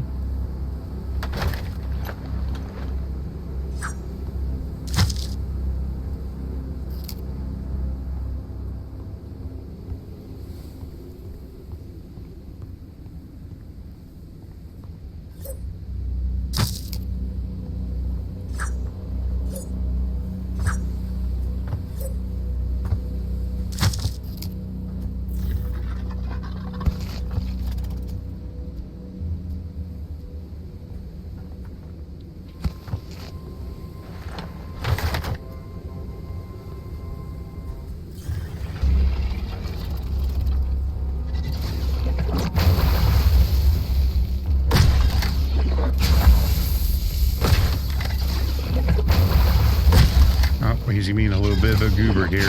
He's being a little bit of a goober here.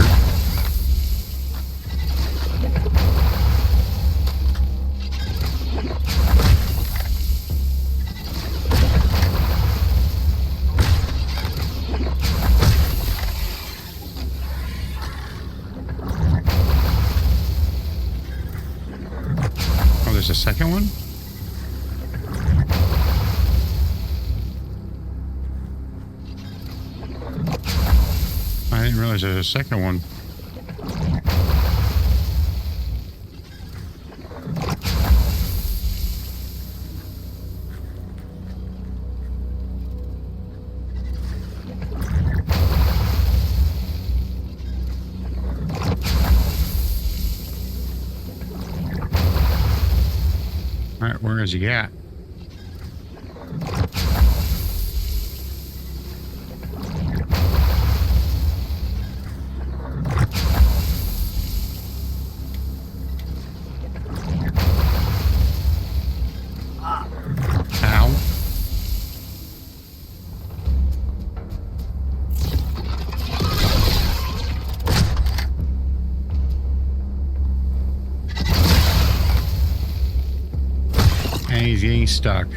Oh, there's a second one? I didn't realize there's a second one. All right, where is he at? And he's getting stuck.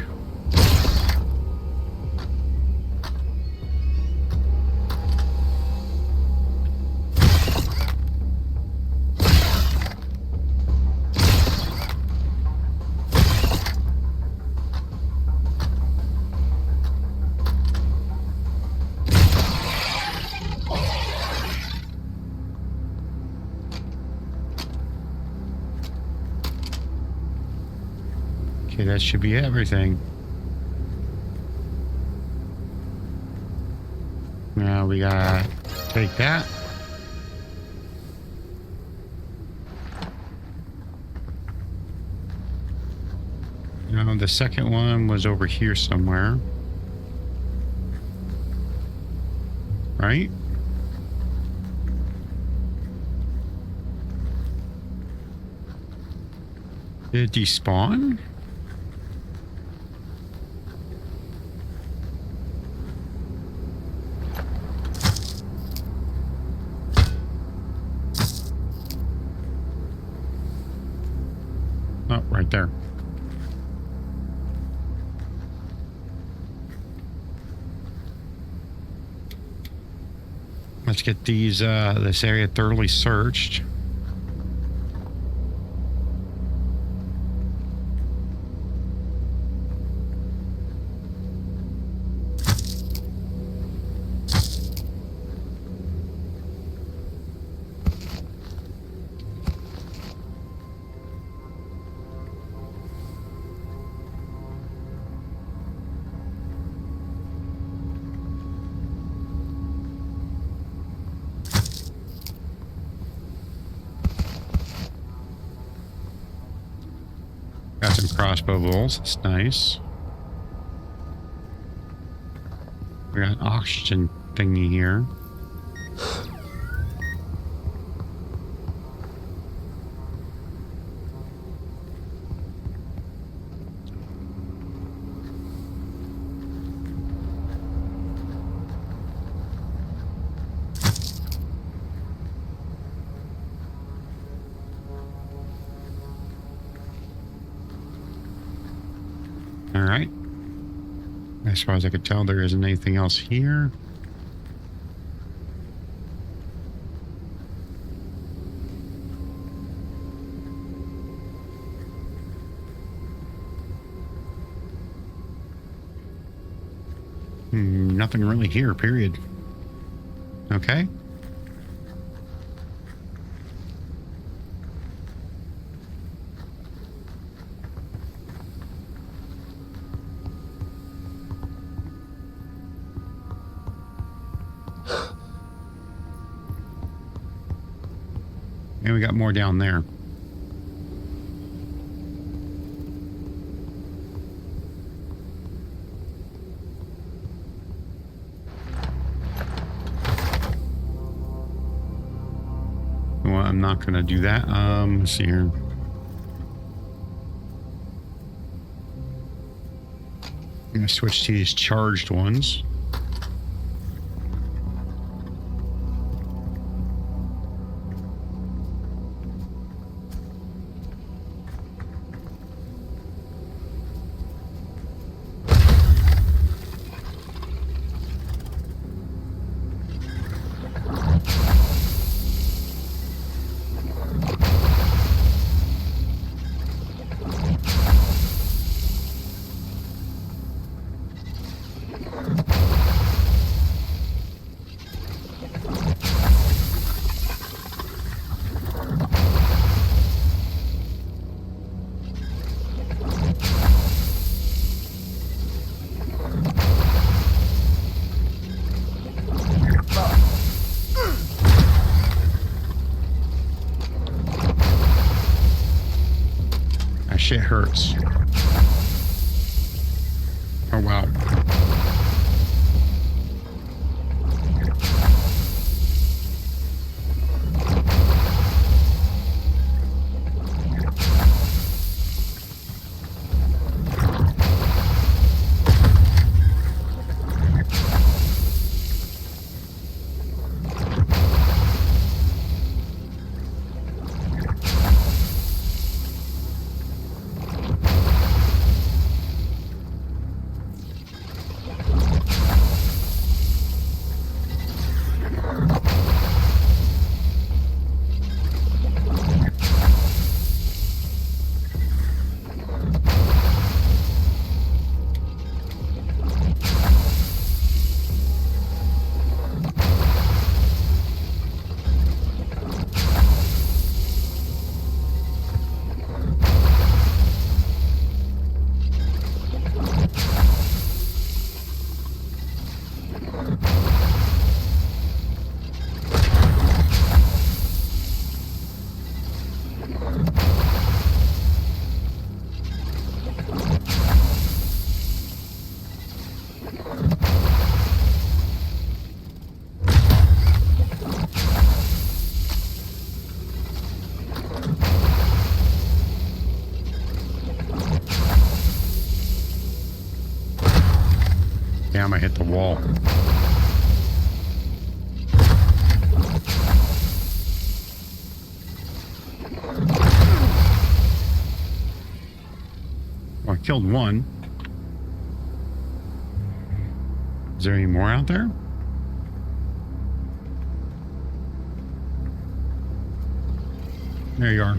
Okay, that should be everything. Now we gotta take that. Now the second one was over here somewhere. Right? Did it despawn? Oh, right there. Let's get these this area thoroughly searched. Got some crossbow bolts. That's nice. We got an oxygen thingy here. All right. As far as I could tell, there isn't anything else here. Nothing really here, period. Okay. And we got more down there. Well, I'm not going to do that. Let's see here. I'm going to switch to these charged ones. That shit hurts. Oh, wow. Damn, I hit the wall. Well, I killed one. Is there any more out there? There you are.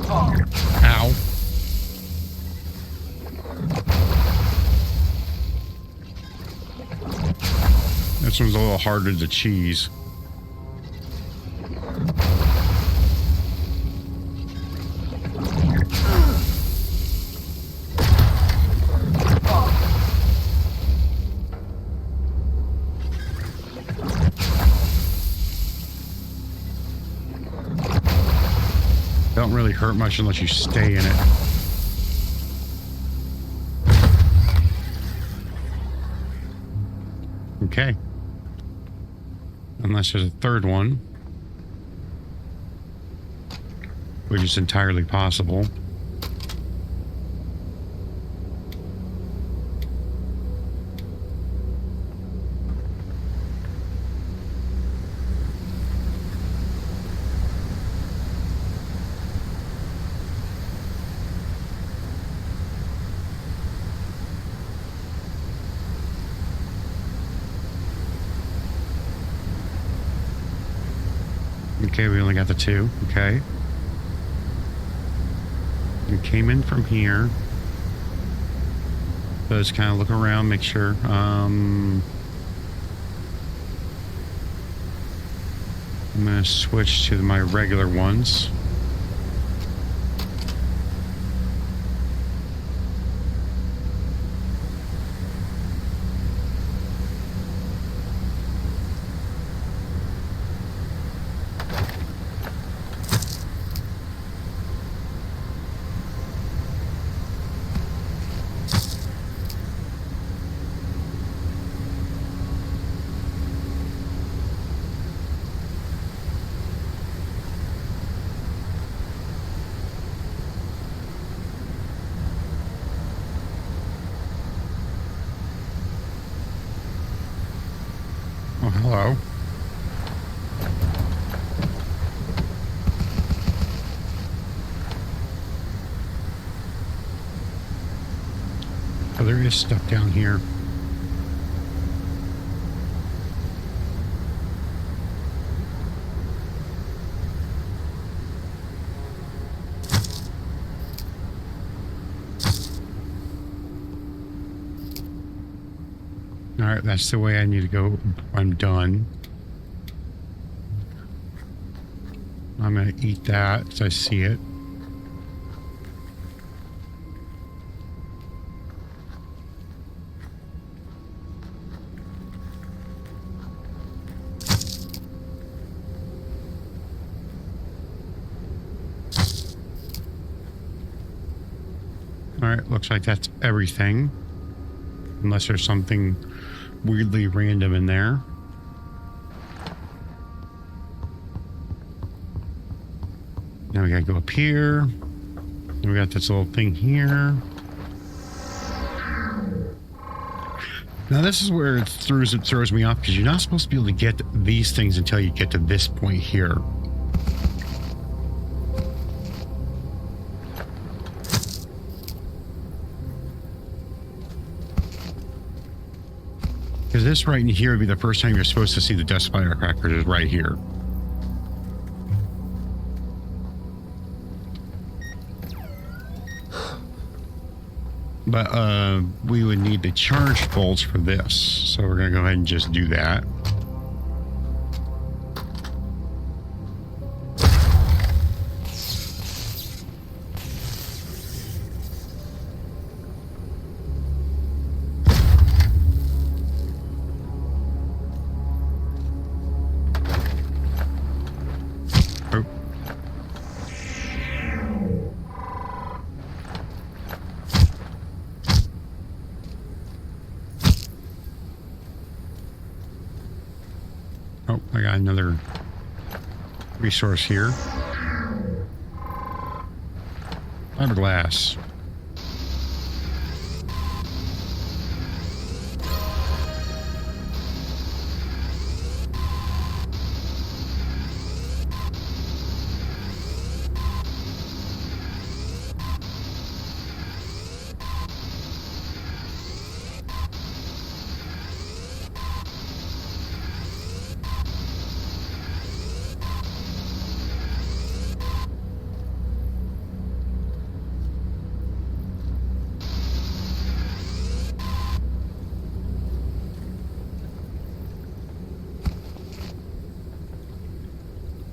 Ow. This one's a little harder to cheese. Don't really hurt much unless you stay in it. Okay. Unless there's a third one. which is entirely possible. Okay, we only got the two. Okay. We came in from here. So let's kind of look around, make sure. I'm going to switch to my regular ones. Oh, hello. Oh, there is stuff down here. All right, that's the way I need to go. I'm done. I'm gonna eat that as I see it. All right, looks like that's everything. Unless there's something weirdly random in there. Now we gotta go up here. And we got this little thing here. Now this is where it throws me off, because you're not supposed to be able to get these things until you get to this point here. Because this right in here would be the first time you're supposed to see the dust firecrackers, is right here. But we would need the charge bolts for this, so we're gonna go ahead and just do that. Oh, I got another resource here. Fiberglass.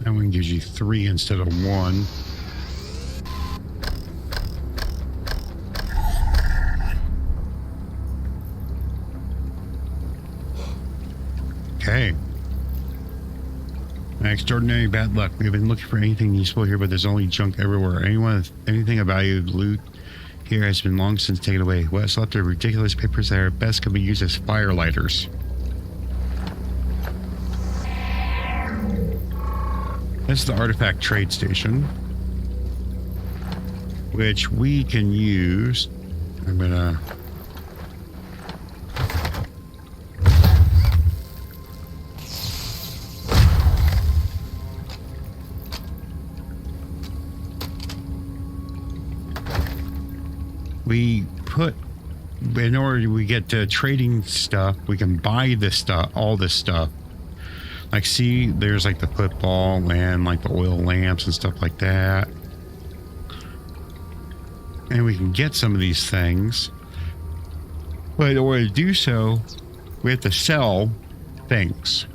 That one gives you 3 instead of 1. Okay. Extraordinary bad luck. We have been looking for anything useful here, but there's only junk everywhere. Anything of value, loot here has been long since taken away. What's left are ridiculous papers that are best can be used as fire lighters. This is the artifact trade station. which we can use. I'm gonna we put, in order we get to trading stuff, we can buy this stuff, all this stuff. Like, see, there's like the football and like the oil lamps and stuff like that. And we can get some of these things. But in order to do so, we have to sell things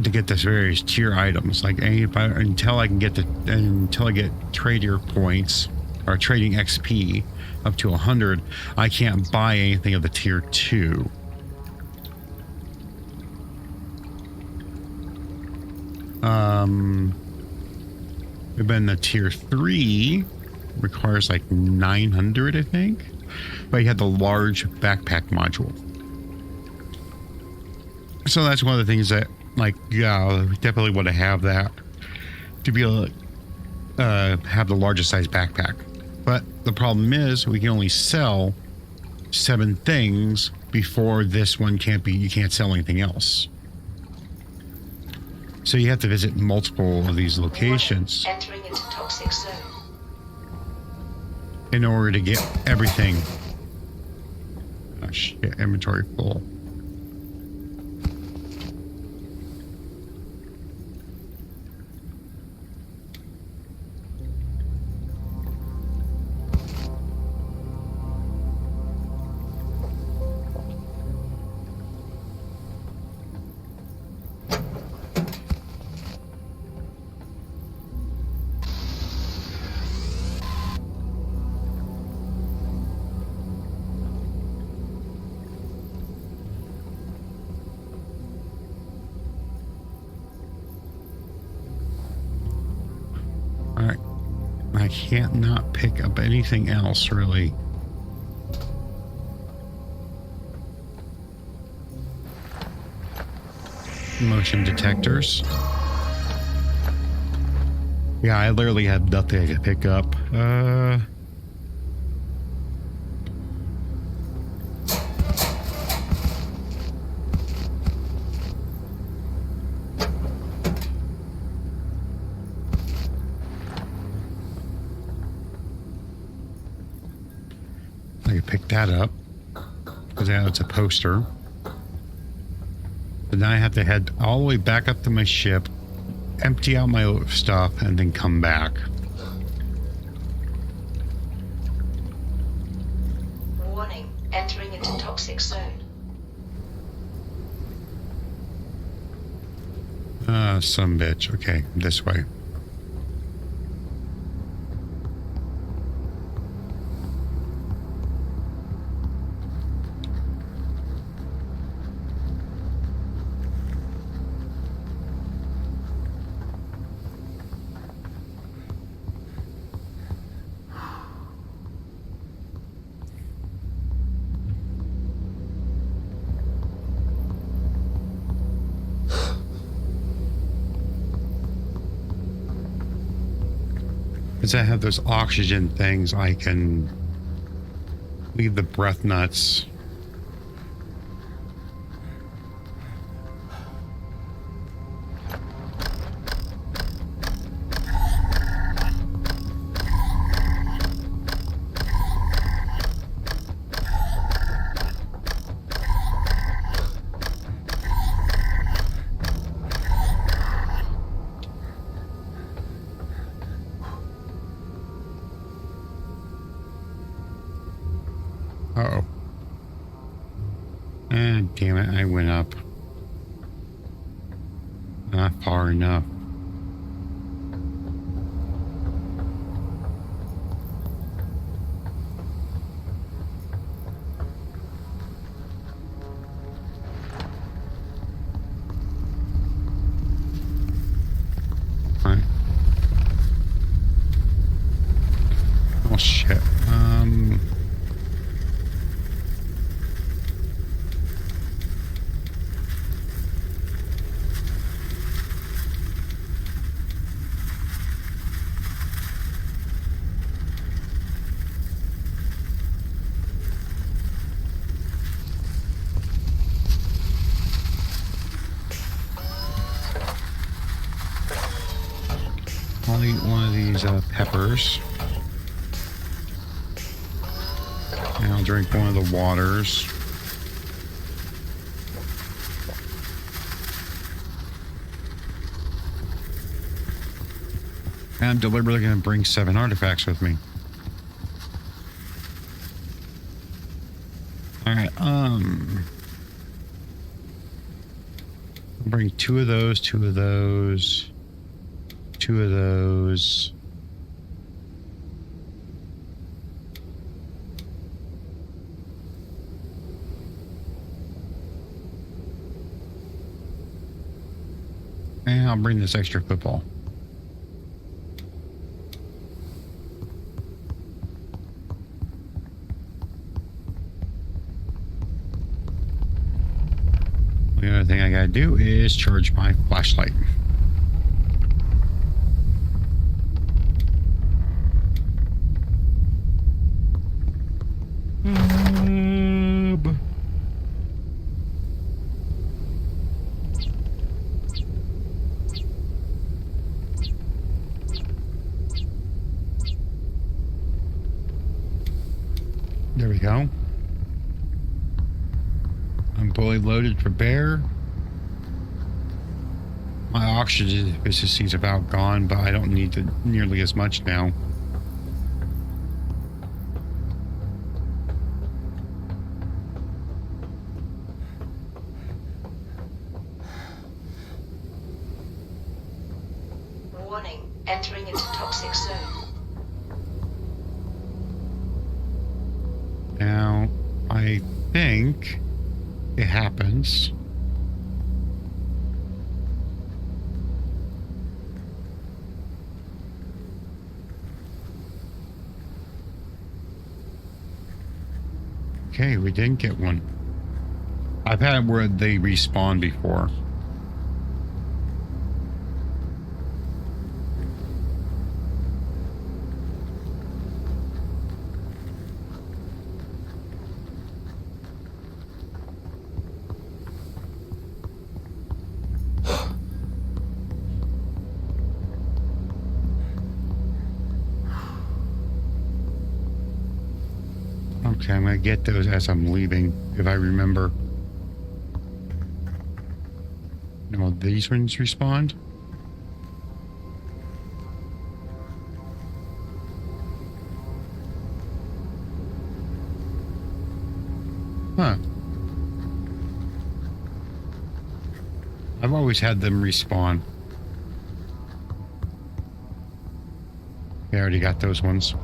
to get this various tier items. Like, until I get trader points or trading XP up to 100, I can't buy anything of the tier 2. We've been the tier 3 requires like 900, I think, but you have the large backpack module. So that's one of the things that, like, yeah, we definitely want to have that to be able to have the largest size backpack. But the problem is we can only sell 7 things before this one you can't sell anything else. So you have to visit multiple of these locations Entering into toxic zone. in order to get everything. Oh shit, inventory full. Alright. I can't not pick up anything else, really. Motion detectors. Yeah, I literally have nothing to pick up. I can pick that up because now it's a poster. But now I have to head all the way back up to my ship, empty out my stuff, and then come back. Warning, entering into toxic zone. Some bitch. Okay, this way. Because I have those oxygen things, I can leave the breath nuts. Uh-oh. Ah, damn it, I went up. Not far enough. Alright. Oh shit. I'll eat one of these peppers. And I'll drink one of the waters. And I'm deliberately going to bring 7 artifacts with me. Alright, I'll bring 2 of those, 2 of those, 2 of those. And I'll bring this extra football. The other thing I gotta do is charge my flashlight. There we go. I'm fully loaded for bear. My oxygen deficiency is about gone, but I don't need nearly as much now. Warning, entering into toxic zone. Now, I think it happens. Okay, we didn't get one. I've had where they respawn before. Okay, I'm gonna get those as I'm leaving, if I remember. No, these ones respawned. Huh. I've always had them respawn. I already got those ones.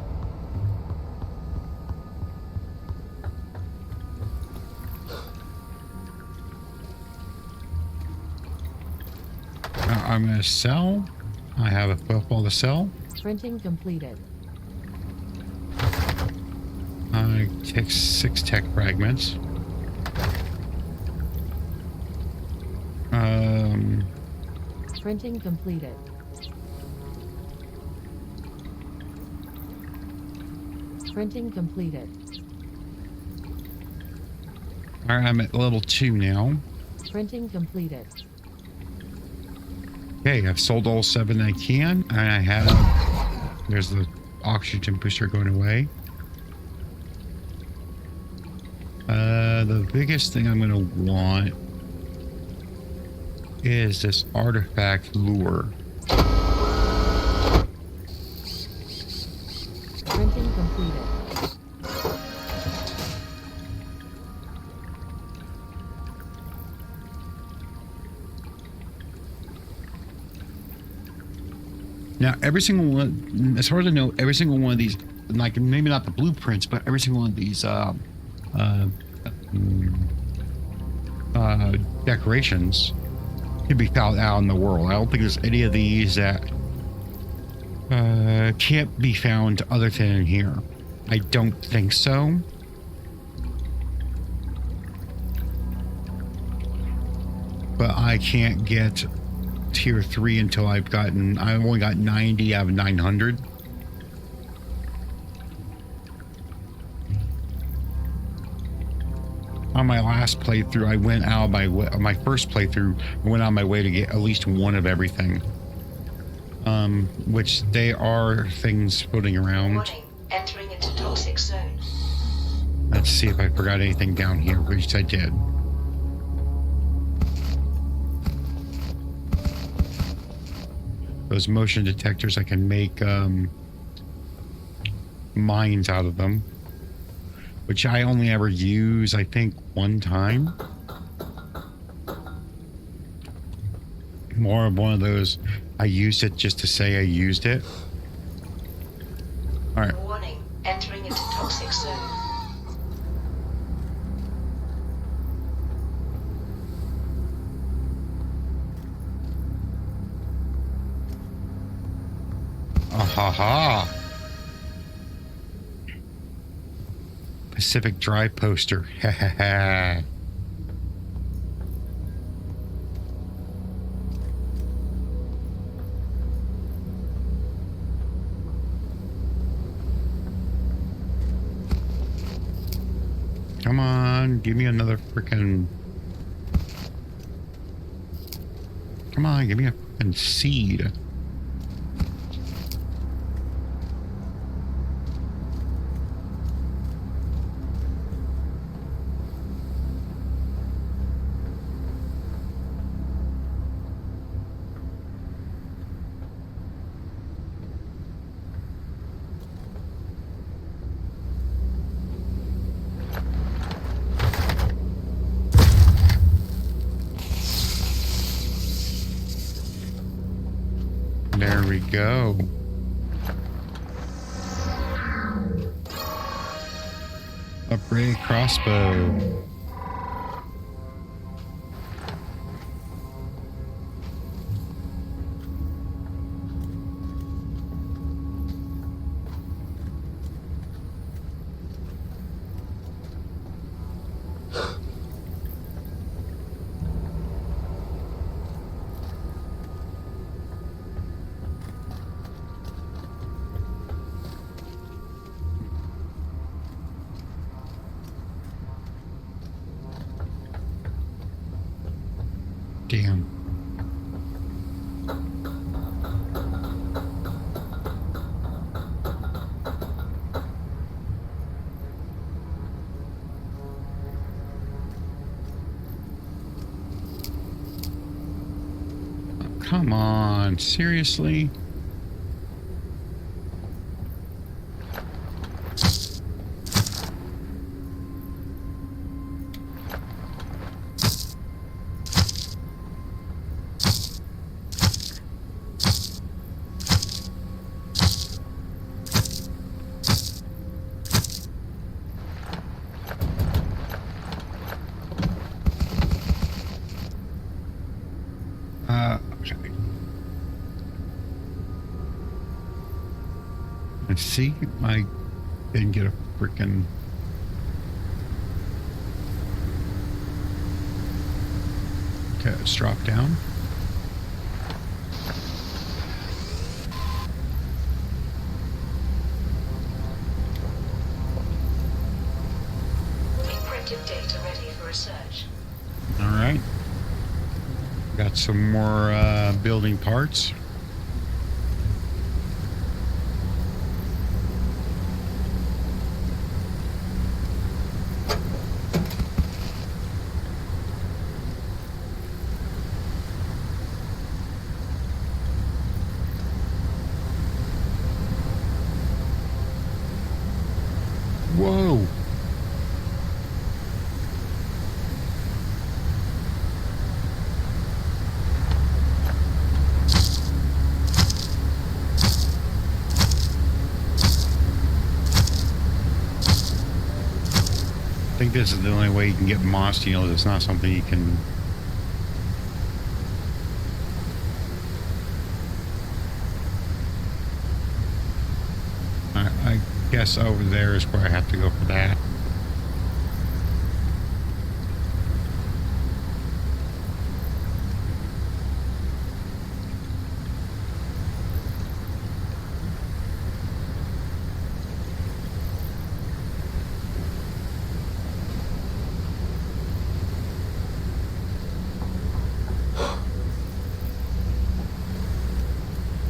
I'm going to sell. I have a football to sell. Printing completed. I take 6 tech fragments. Printing completed. Printing completed. All right, I'm at level 2 now. Printing completed. Okay, I've sold all 7 I can, and I have. There's the oxygen booster going away. The biggest thing I'm going to want is this artifact lure. Printing completed. Now, every single one, as far as I know, every single one of these, like maybe not the blueprints, but every single one of these decorations can be found out in the world. I don't think there's any of these that can't be found other than in here. I don't think so. But I can't get tier 3 until I've only got 90 out of 900. On my last playthrough, I went out of my first playthrough, I went out of my way to get at least one of everything. Which they are things floating around. Warning, entering into toxic zone. Let's see if I forgot anything down here, which I did. Those motion detectors, I can make mines out of them, which I only ever use, I think, one time. More of one of those, I used it just to say I used it. All right. Warning, entering into toxic zone. Ha! Pacific Drive poster. Ha ha ha. Come on, give me another freaking. Come on, give me a freaking seed. There we go. Upgrade crossbow. Damn. Come on, seriously? Let's see, I didn't get a freaking. Okay, let's drop down. Encrypted data ready for research. All right. Got some more building parts. Whoa. I think this is the only way you can get moss. You know, it's not something you can. I guess over there is where I have to go for that.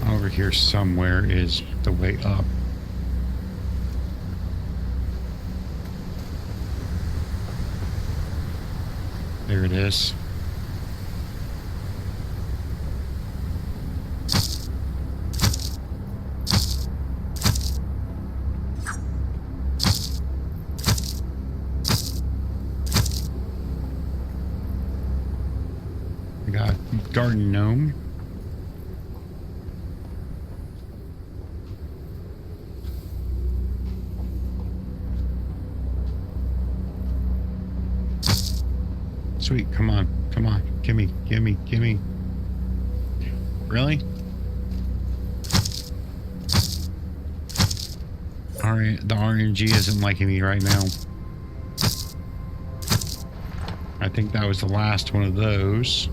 Over over here somewhere is the way up. There it is. I got garden gnome. Sweet, come on, come on, gimme, gimme, gimme. Really? Alright, the RNG isn't liking me right now. I think that was the last one of those.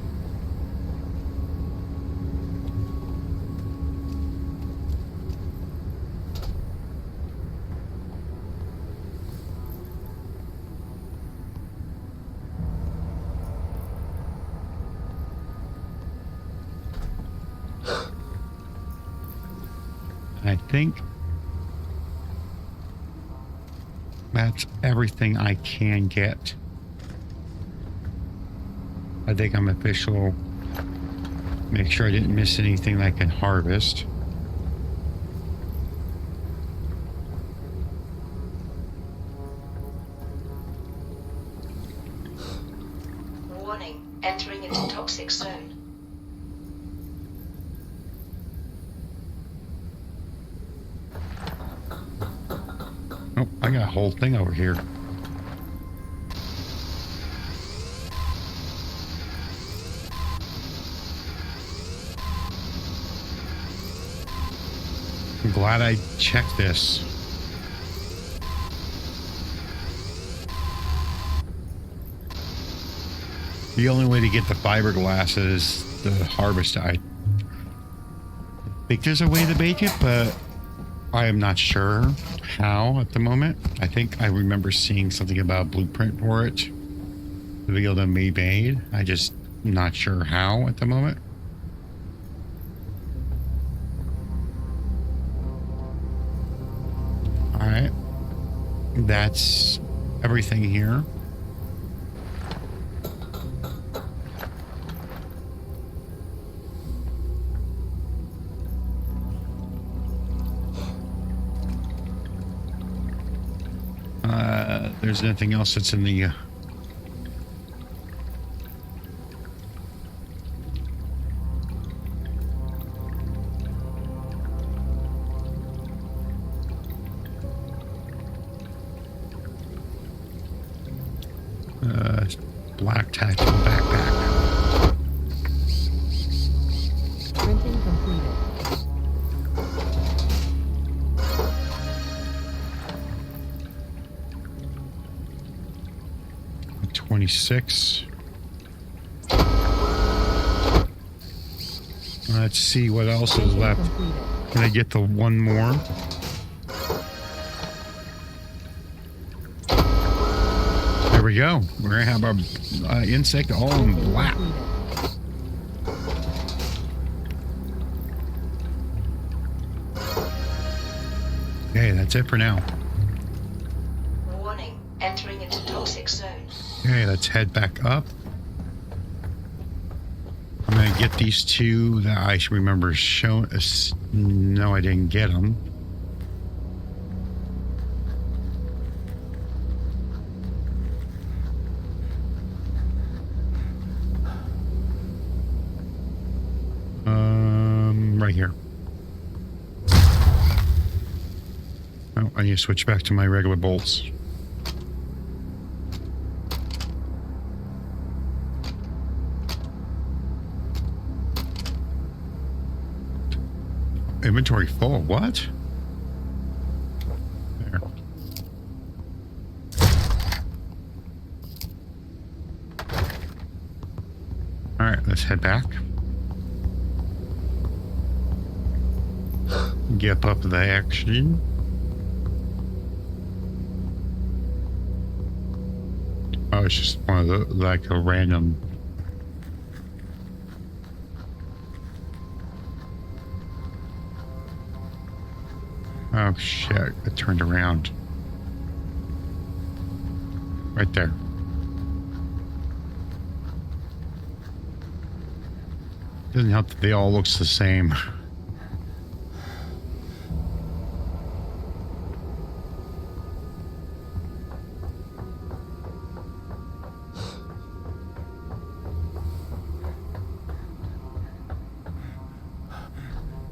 I think that's everything I can get. I think I'm official. Make sure I didn't miss anything that I can harvest. Warning, entering into toxic zone. Oh, I got a whole thing over here. I'm glad I checked this. The only way to get the fiberglass is the harvest. I think there's a way to bake it, but I am not sure how at the moment. I think I remember seeing something about a blueprint for it to be able to be made. I just not sure how at the moment. All right, that's everything here. There's nothing else that's in the black tactical backpack. Printing completed. 26. Let's see what else is left. Can I get the one more? There we go. We're gonna have our insect all in black. Okay, that's it for now. Warning, entering into toxic zone. Okay, let's head back up. I'm gonna get these two that I should remember showing us. No, I didn't get them. Right here. Oh, I need to switch back to my regular bolts. Inventory full. What? There. All right, let's head back. Get up the action. Oh, it's just one of the, like a random. Oh shit, it turned around. Right there. Doesn't help that they all looks the same.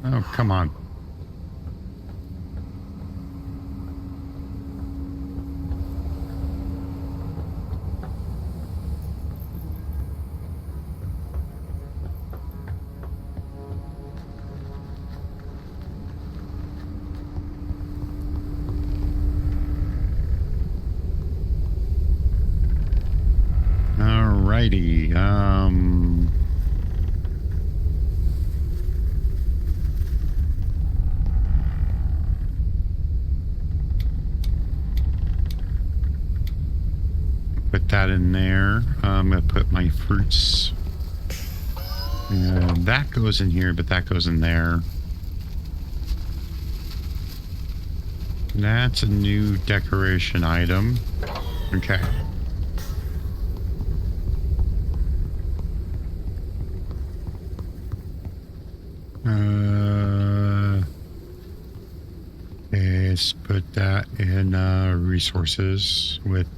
Oh, come on. Alrighty. Put that in there. I'm gonna put my fruits. That goes in here, but that goes in there. That's a new decoration item. Okay. Let's put that in resources with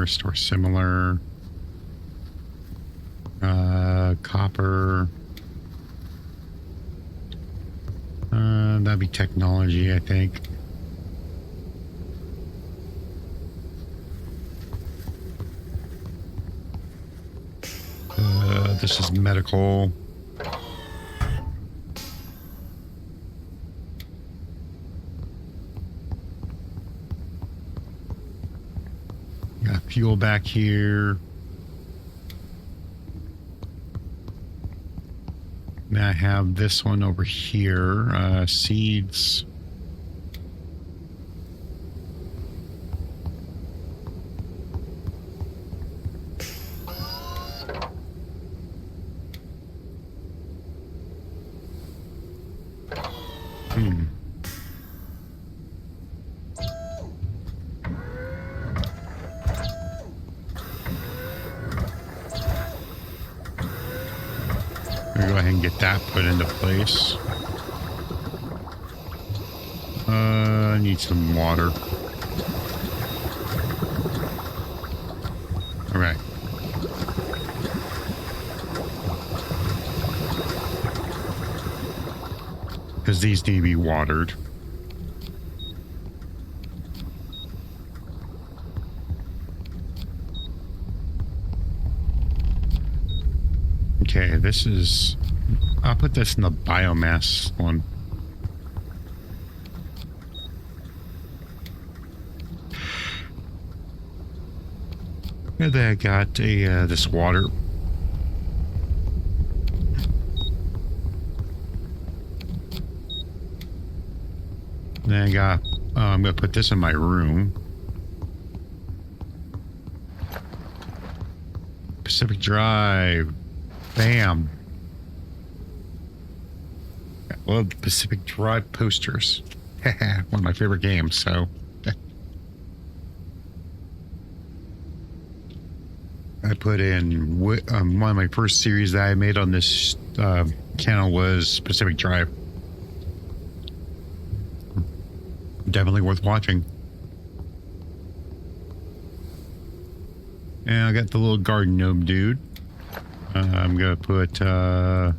store similar, copper. That'd be technology, I think. This is medical. Got fuel back here. Now I have this one over here. Seeds. Go ahead and get that put into place. I need some water. All right. Because these need to be watered. Okay, this is... I'll put this in the biomass one. And then I got a this water. Then I got... I'm going to put this in my room. Pacific Drive. Bam. I love the Pacific Drive posters. One of my favorite games, so. I put in one of my first series that I made on this channel was Pacific Drive. Definitely worth watching. And I got the little garden gnome dude. I'm gonna put well,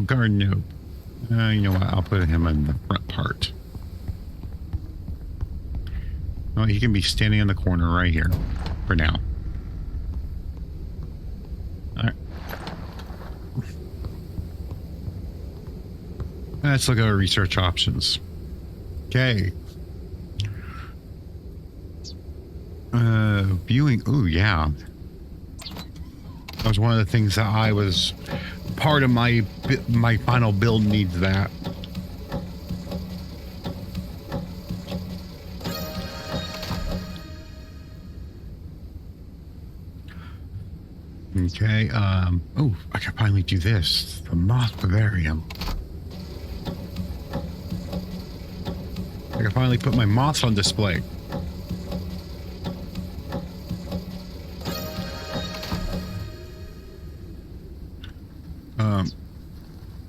garden gnome. You know what? I'll put him in the front part. Well, he can be standing in the corner right here for now. All right. Let's look at our research options. Okay. Viewing. Oh, yeah. That was one of the things that I was part of my final build needs that. Okay, oh, I can finally do this. The moth vivarium. I can finally put my moths on display. I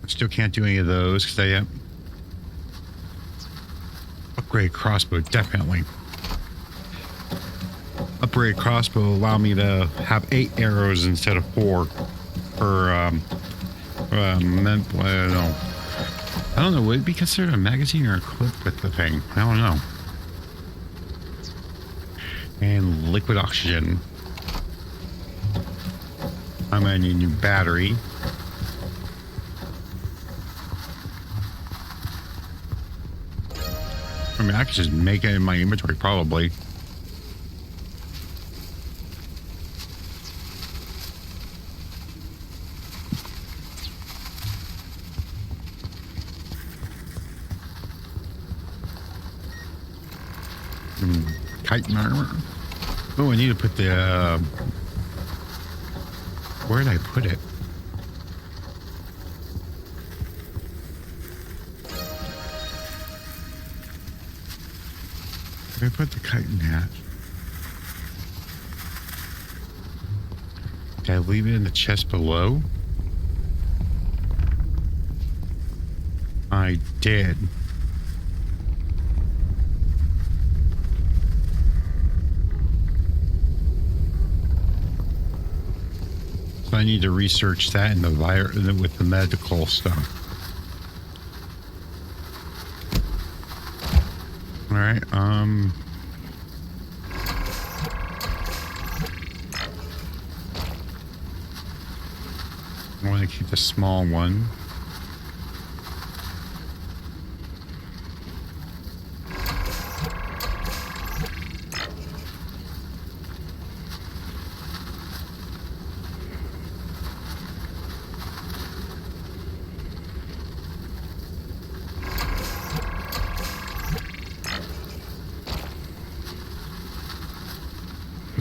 still can't do any of those because I upgrade crossbow, definitely. Upgrade crossbow will allow me to have 8 arrows instead of 4 per I don't know, would it be considered a magazine or a clip with the thing? I don't know. And liquid oxygen. I'm gonna need a new battery. I mean, I could just make it in my inventory, probably. Kite armor. Oh, I need to put the... where did I put it? Where did I put the chitin hat? Did I leave it in the chest below? I did. So I need to research that in the with the medical stuff. All right. I want to keep the small one.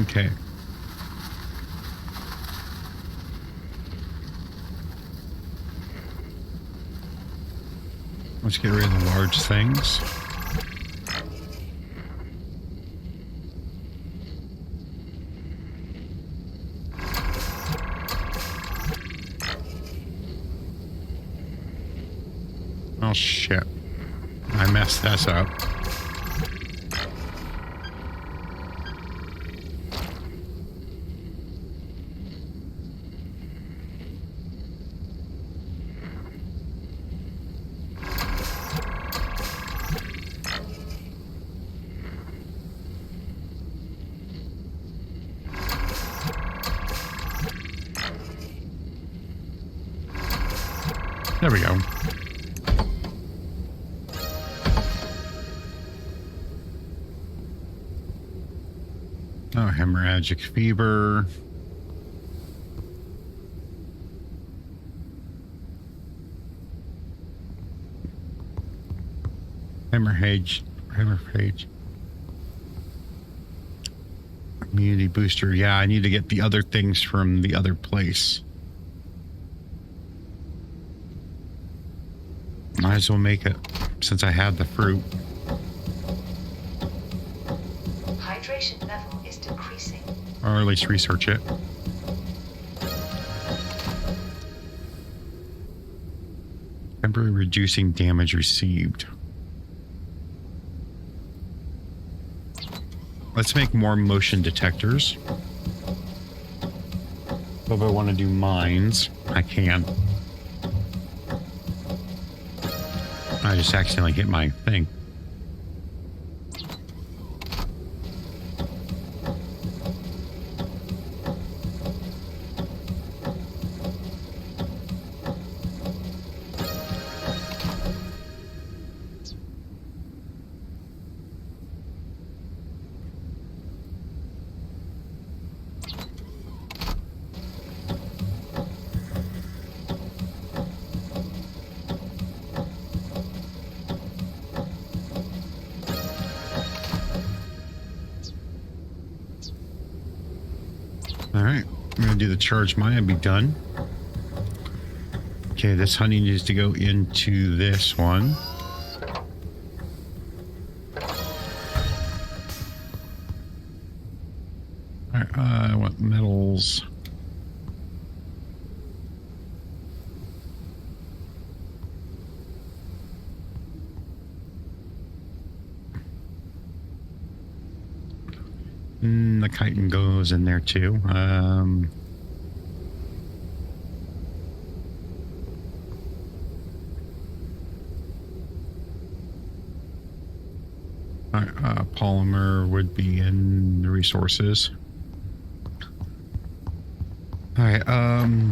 Okay. Let's get rid of the large things. Oh shit. I messed this up. There we go. Oh, hemorrhagic fever. Hemorrhage. Immunity booster. Yeah, I need to get the other things from the other place. Might as well make it since I have the fruit. Hydration level is decreasing. Or at least research it. Temporarily reducing damage received. Let's make more motion detectors. If I want to do mines, I can. I just accidentally hit my thing. gonna do the charge mine and be done. Okay, this honey needs to go into this one. Alright, I want metals. The chitin goes in there too. Polymer would be in the resources. Alright,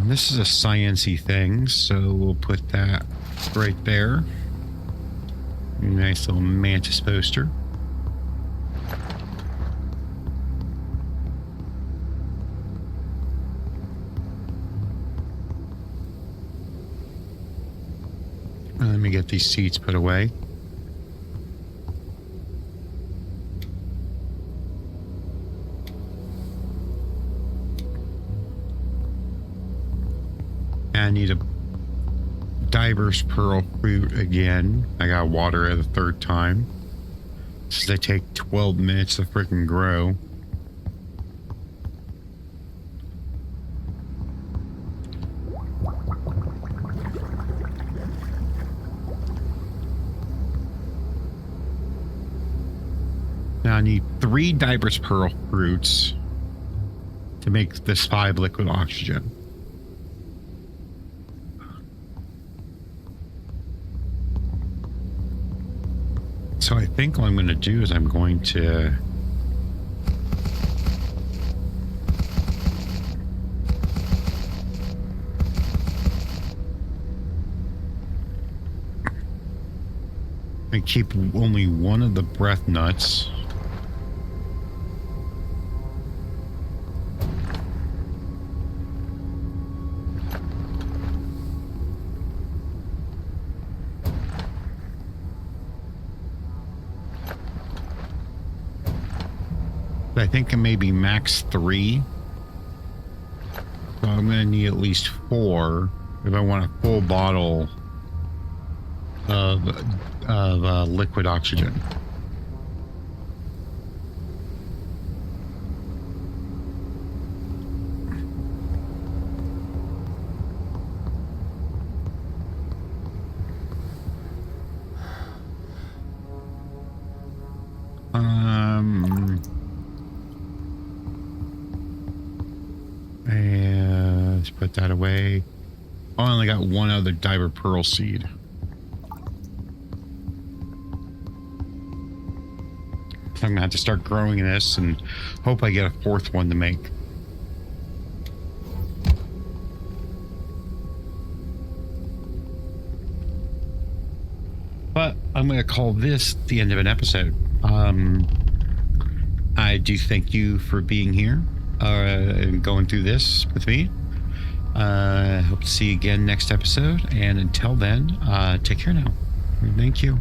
this is a science-y thing, so we'll put that right there. Nice little mantis poster. Let me get these seats put away. I need a diver's pearl fruit again. I got water at the third time. Since they take 12 minutes to freaking grow. Now I need 3 diver's pearl fruits to make this 5 liquid oxygen. So I think what I'm going to do is I'm going to keep only one of the breath nuts. I think it may be max 3. So I'm going to need at least 4 if I want a full bottle of liquid oxygen. And let's put that away. Oh, I only got one other diver pearl seed. So I'm gonna have to start growing this and hope I get a 4th one to make. But I'm gonna call this the end of an episode. I do thank you for being here and going through this with me. Hope to see you again next episode, and until then, take care now. Thank you.